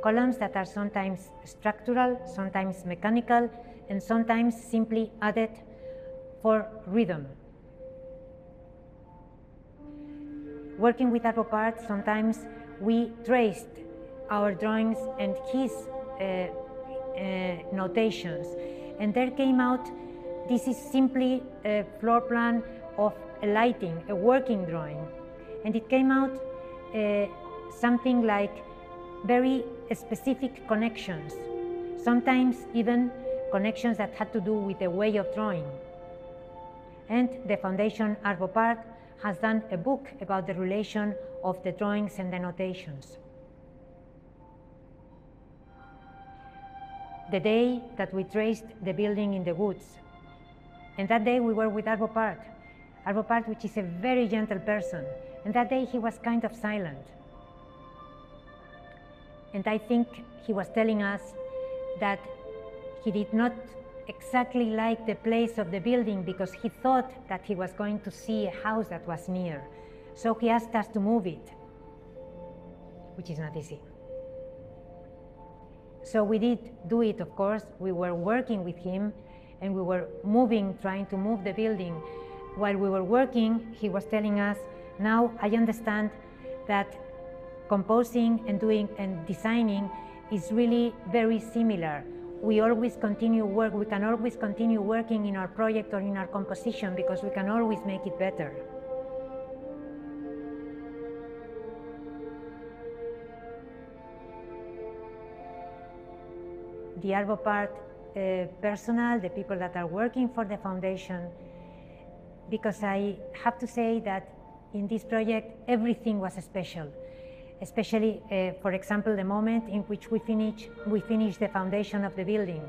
Columns that are sometimes structural, sometimes mechanical, and sometimes simply added for rhythm. Working with Arbopart, sometimes we traced our drawings and notations. And there came out, this is simply a floor plan of a lighting, a working drawing. And it came out something like very specific connections, sometimes even connections that had to do with the way of drawing. And the Foundation Arvo Part has done a book about the relation of the drawings and the notations. The day that we traced the building in the woods, and that day we were with Arvo Part, which is a very gentle person, and that day he was kind of silent. And I think he was telling us that he did not exactly like the place of the building because he thought that he was going to see a house that was near. So he asked us to move it, which is not easy. So we did do it, of course. We were working with him and we were moving, trying to move the building. While we were working, he was telling us, now I understand that composing and doing and designing is really very similar. We can always continue working in our project or in our composition because we can always make it better. The Arvo Part personnel, the people that are working for the foundation, because I have to say that in this project everything was special. Especially, for example, the moment in which we finished the foundation of the building.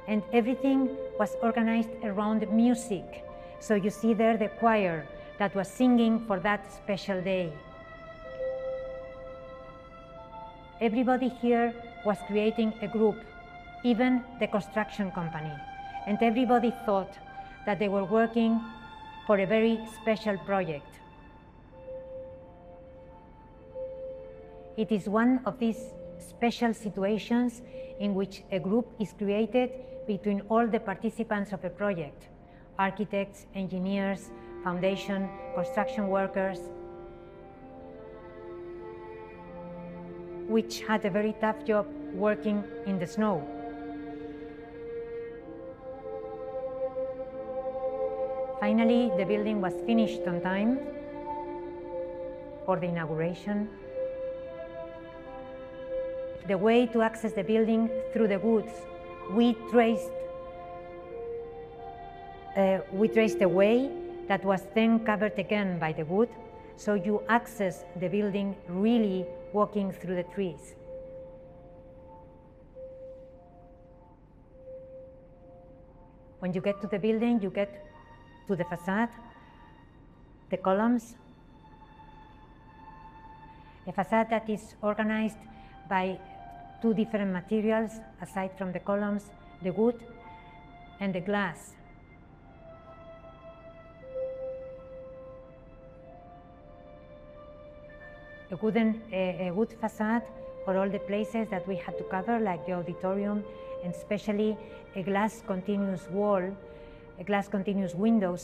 And everything was organized around music. So you see there the choir that was singing for that special day. Everybody here was creating a group, even the construction company. And everybody thought that they were working for a very special project. It is one of these special situations in which a group is created between all the participants of a project, architects, engineers, foundation, construction workers, which had a very tough job working in the snow. Finally, the building was finished on time for the inauguration. The way to access the building through the woods, we traced a way that was then covered again by the wood, so you access the building really walking through the trees. When you get to the building, you get to the facade, the columns, a facade that is organized by two different materials, aside from the columns, the wood and the glass. A wood facade for all the places that we had to cover, like the auditorium, and especially a glass continuous window,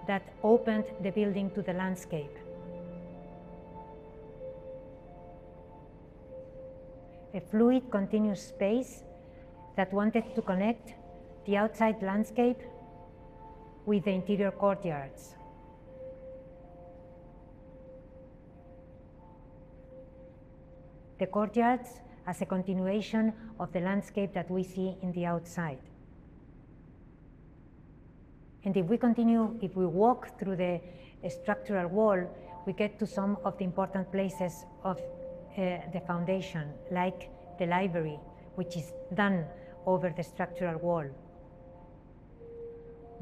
that opened the building to the landscape. A fluid continuous space that wanted to connect the outside landscape with the interior courtyards. The courtyards as a continuation of the landscape that we see in the outside. And if we walk through the structural wall, we get to some of the important places of the foundation, like the library, which is done over the structural wall.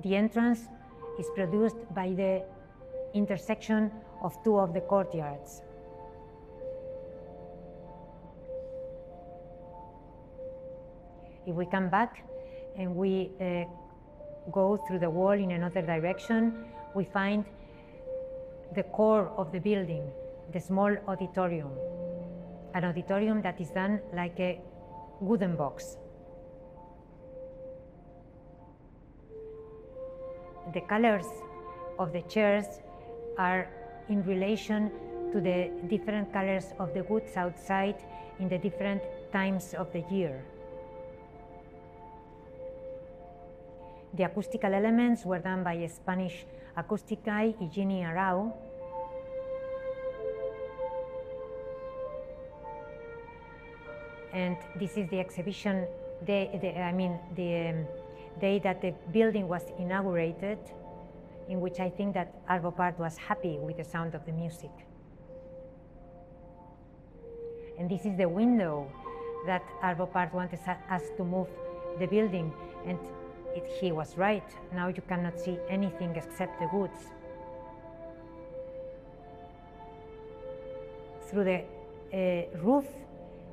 The entrance is produced by the intersection of two of the courtyards. If we come back and we go through the wall in another direction, we find the core of the building, the small auditorium. An auditorium that is done like a wooden box. The colors of the chairs are in relation to the different colors of the woods outside in the different times of the year. The acoustical elements were done by a Spanish acoustic guy, Higini Arau. And this is the exhibition day, the day that the building was inaugurated, in which I think that Arvo Pärt was happy with the sound of the music. And this is the window that Arvo Pärt wanted us to move the building, and he was right. Now you cannot see anything except the woods. Through the roof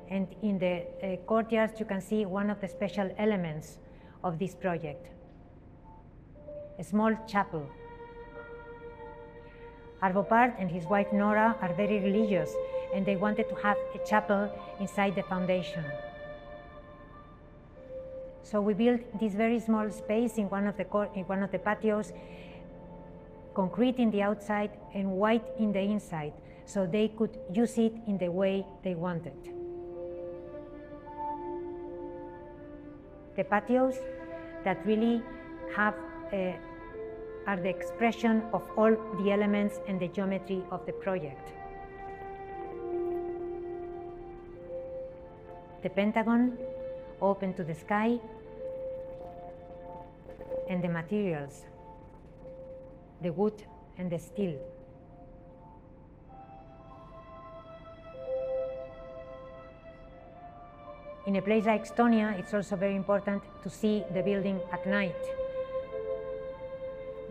and in the courtyards, you can see one of the special elements of this project, a small chapel. Arvo Pärt and his wife Nora are very religious, and they wanted to have a chapel inside the foundation. So we built this very small space in one of the patios, concrete in the outside and white in the inside, so they could use it in the way they wanted. The patios that really have are the expression of all the elements and the geometry of the project. The pentagon open to the sky, and the materials, the wood and the steel. In a place like Estonia, it's also very important to see the building at night,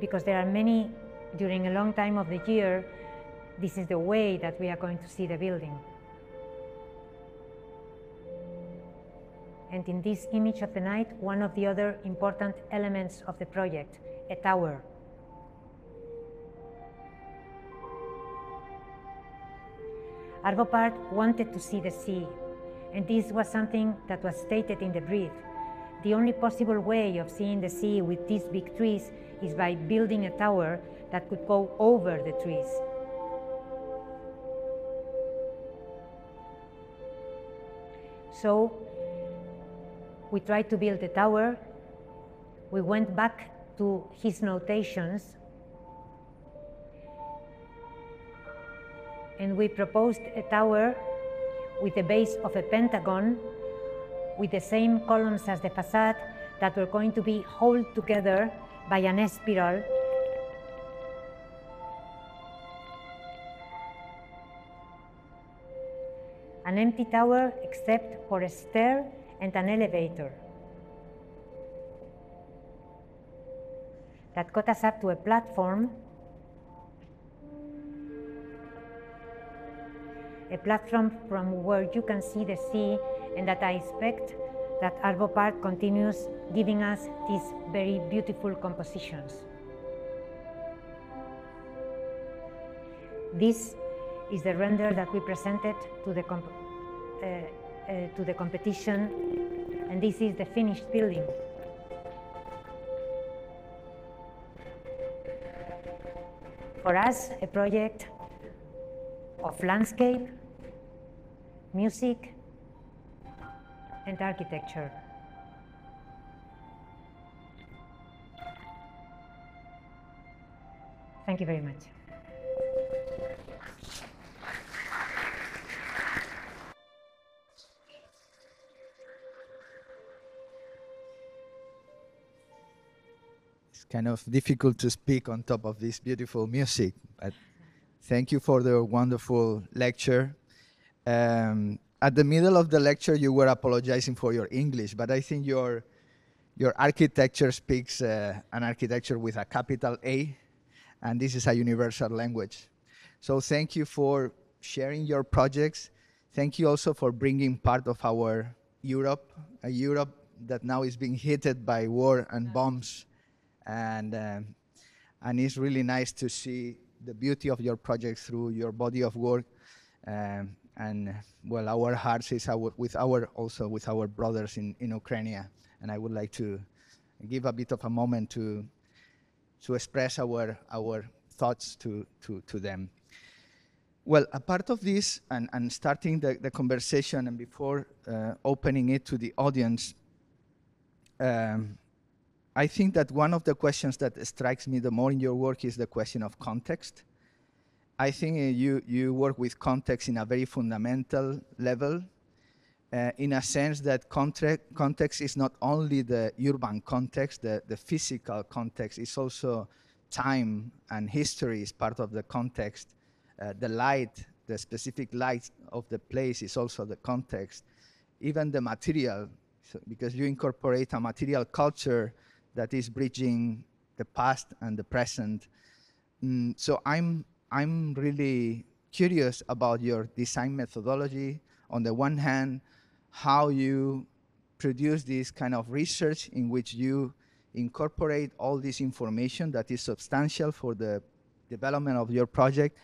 because there are many, during a long time of the year, this is the way that we are going to see the building. And in this image of the night, one of the other important elements of the project, a tower. Arvo Pärt wanted to see the sea, and this was something that was stated in the brief. The only possible way of seeing the sea with these big trees is by building a tower that could go over the trees. So we tried to build a tower. We went back to his notations, and we proposed a tower with the base of a pentagon, with the same columns as the facade, that were going to be held together by an S-spiral. An empty tower except for a stair and an elevator that got us up to a platform from where you can see the sea, and that I expect that Arvo Pärt continues giving us these very beautiful compositions. This is the render that we presented to the competition, and this is the finished building. For us, a project of landscape, music, and architecture. Thank you very much. It's kind of difficult to speak on top of this beautiful music, but thank you for the wonderful lecture. At the middle of the lecture, you were apologizing for your English, but I think your architecture speaks an architecture with a capital A, and this is a universal language. So thank you for sharing your projects. Thank you also for bringing part of our Europe, a Europe that now is being hit by war and bombs, and it's really nice to see the beauty of your project through your body of work. And well, our hearts is with our brothers in Ukraine, and I would like to give a bit of a moment to express our thoughts to them. Well, a part of this, and starting the conversation, and before opening it to the audience, I think that one of the questions that strikes me the more in your work is the question of context. I think you work with context in a very fundamental level, in a sense that context is not only the urban context, the physical context, it's also time and history is part of the context. The light, the specific light of the place is also the context. Even the material, because you incorporate a material culture that is bridging the past and the present. So I'm really curious about your design methodology. On the one hand, how you produce this kind of research in which you incorporate all this information that is substantial for the development of your project,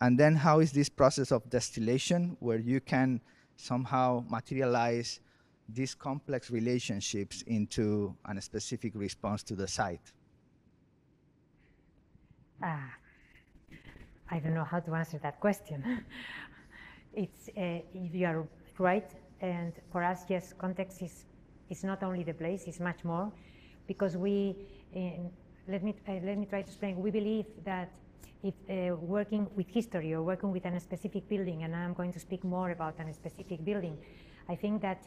and then how is this process of distillation where you can somehow materialize these complex relationships into a specific response to the site? I don't know how to answer that question. It's you are right, and for us, yes, context is not only the place; it's much more, because we let me try to explain. We believe that if working with history or working with a specific building, and I'm going to speak more about a specific building, I think that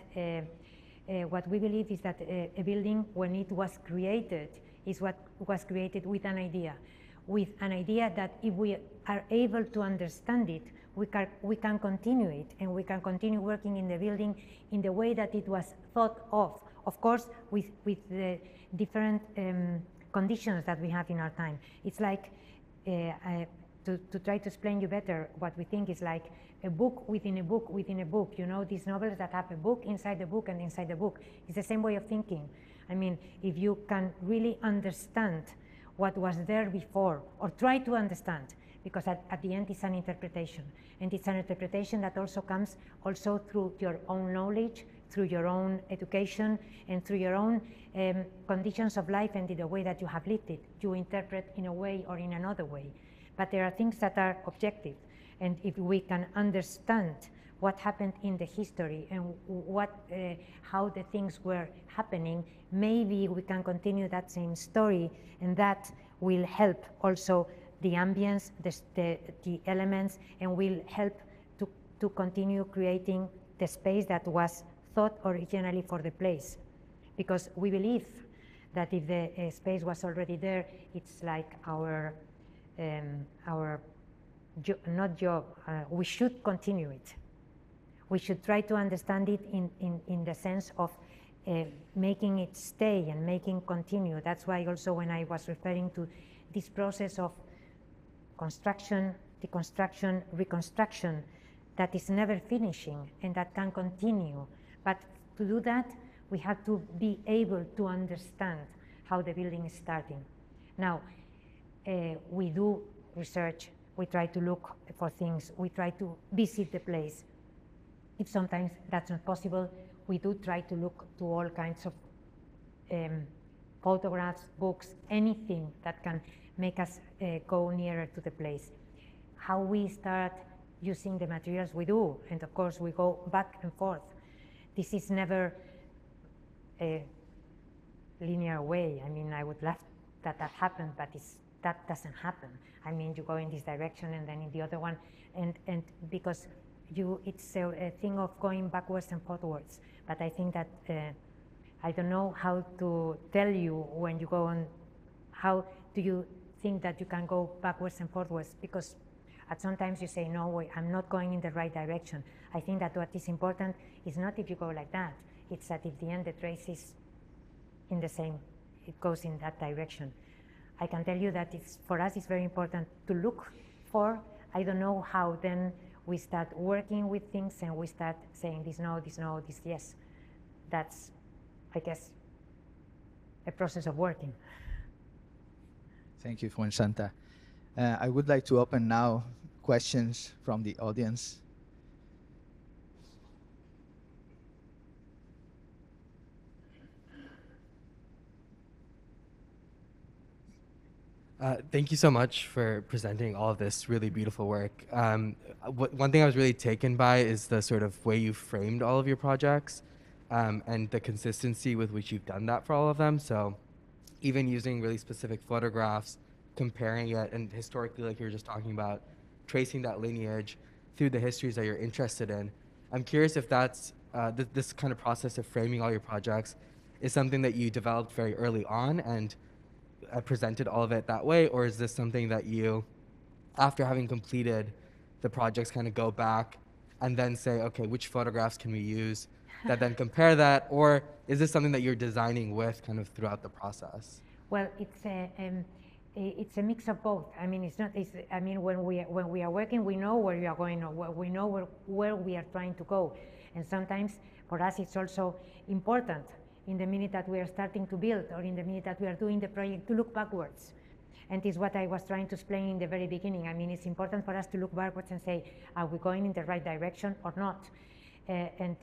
what we believe is that a building, when it was created, is what was created with an idea that if we are able to understand it, we can continue it, and we can continue working in the building in the way that it was thought of course, with the different conditions that we have in our time. It's like, to try to explain you better, what we think is like a book within a book within a book. You know, these novels that have a book inside the book and inside the book. It's the same way of thinking. I mean, if you can really understand what was there before, or try to understand, because at the end it's an interpretation, and it's an interpretation that also comes also through your own knowledge, through your own education, and through your own conditions of life and the way that you have lived it. You interpret in a way or in another way. But there are things that are objective, and if we can understand what happened in the history and how the things were happening, maybe we can continue that same story, and that will help also the ambience, the elements, and will help to continue creating the space that was thought originally for the place. Because we believe that if the space was already there, it's like our we should continue it. We should try to understand it in the sense of making it stay and making continue. That's why also when I was referring to this process of construction, deconstruction, reconstruction, that is never finishing and that can continue. But to do that, we have to be able to understand how the building is starting. Now, we do research, we try to look for things, we try to visit the place. If sometimes that's not possible, we do try to look to all kinds of photographs, books, anything that can make us go nearer to the place. How we start using the materials we do, and of course we go back and forth. This is never a linear way. I mean, I would love that happened, but that doesn't happen. I mean, you go in this direction and then in the other one, and because it's a thing of going backwards and forwards. But I think that I don't know how to tell you when you go on. How do you think that you can go backwards and forwards? Because sometimes you say, no, wait, I'm not going in the right direction. I think that what is important is not if you go like that. It's that if the end the trace is in the same, it goes in that direction. I can tell you that for us it's very important to look for. I don't know how then we start working with things and we start saying this no, this no, this yes. That's, I guess, a process of working. Thank you, Fuensanta. I would like to open now questions from the audience. Thank you so much for presenting all of this really beautiful work. One thing I was really taken by is the sort of way you framed all of your projects and the consistency with which you've done that for all of them. So even using really specific photographs, comparing it, and historically, like you were just talking about, tracing that lineage through the histories that you're interested in. I'm curious if that's this kind of process of framing all your projects is something that you developed very early on and presented all of it that way, or is this something that you, after having completed the projects, kind of go back and then say, okay, which photographs can we use that then compare that, or is this something that you're designing with kind of throughout the process? Well, it's a mix of both. I mean, it's not. I mean, when we are working, we know where we are going, or we know where we are trying to go, and sometimes for us it's also important in the minute that we are starting to build, or in the minute that we are doing the project, to look backwards. And it's what I was trying to explain in the very beginning. I mean, it's important for us to look backwards and say, are we going in the right direction or not? And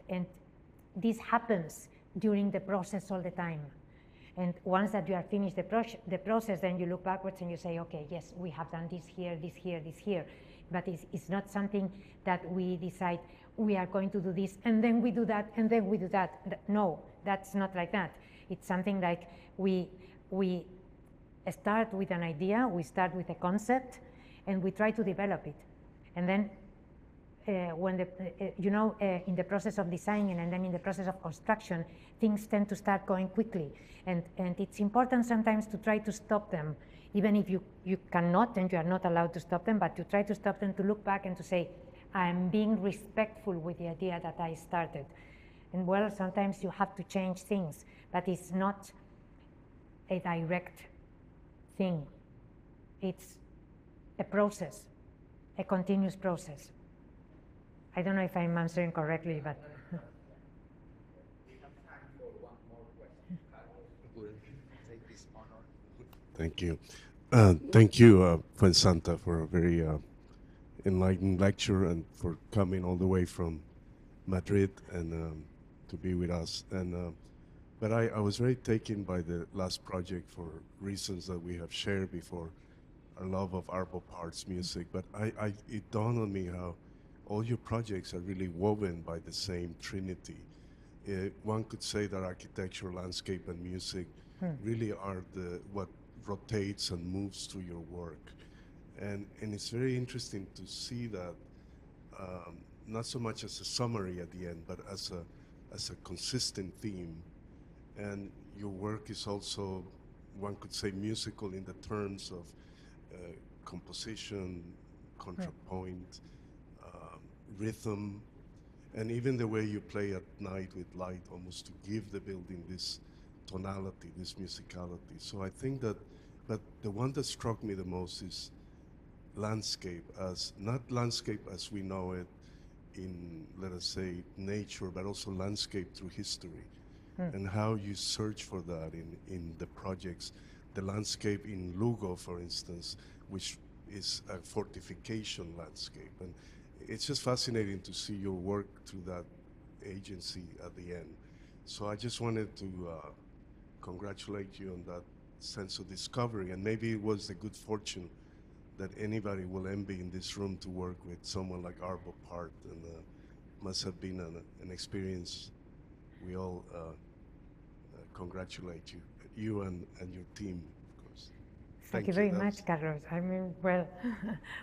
this happens during the process all the time. And once that you are finished the process, then you look backwards and you say, okay, yes, we have done this here, this here, this here. But it's not something that we decide we are going to do this, and then we do that, and then we do that. No, that's not like that. It's something like we start with an idea, we start with a concept, and we try to develop it. And then when in the process of designing and then in the process of construction, things tend to start going quickly. And it's important sometimes to try to stop them, even if you cannot and you are not allowed to stop them, but to try to stop them, to look back and to say, I'm being respectful with the idea that I started. And well, sometimes you have to change things, but it's not a direct thing. It's a process, a continuous process. I don't know if I'm answering correctly, but. We have time for one more question. Carlos, take this honor. Thank you. Thank you, Fuensanta, for a very enlightening lecture and for coming all the way from Madrid and to be with us. And but I was very taken by the last project for reasons that we have shared before, our love of Arvo Part's music. But it dawned on me how all your projects are really woven by the same trinity. One could say that architecture, landscape, and music really are what rotates and moves through your work. And it's very interesting to see that, not so much as a summary at the end, but as a consistent theme. And your work is also, one could say, musical in the terms of composition, contrapoint, rhythm, and even the way you play at night with light, almost to give the building this tonality, this musicality. So I think that, but the one that struck me the most is landscape, as not landscape as we know it in, let us say, nature, but also landscape through history, and how you search for that in the projects. The landscape in Lugo, for instance, which is a fortification landscape. And it's just fascinating to see your work through that agency at the end. So I just wanted to congratulate you on that sense of discovery, and maybe it was the good fortune that anybody will envy in this room to work with someone like Arvo Part, and must have been an experience. We all congratulate you and your team, of course. Thank you very much, Carlos. I mean, well,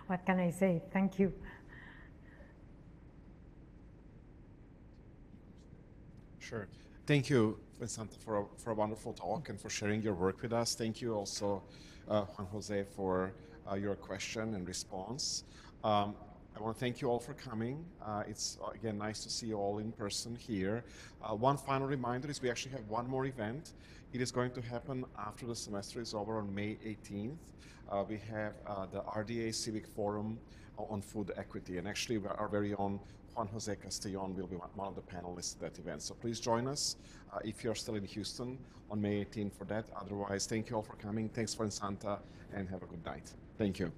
what can I say? Thank you. Sure. Thank you, Fuensanta, for a wonderful talk and for sharing your work with us. Thank you also, Juan Jose, for your question and response. I want to thank you all for coming. It's, again, nice to see you all in person here. One final reminder is we actually have one more event. It is going to happen after the semester is over on May 18th. We have the RDA Civic Forum on food equity, and actually our very own Juan Jose Castellon will be one of the panelists at that event. So please join us if you're still in Houston on May 18th for that. Otherwise, thank you all for coming. Thanks, Fuensanta, and have a good night. Thank you.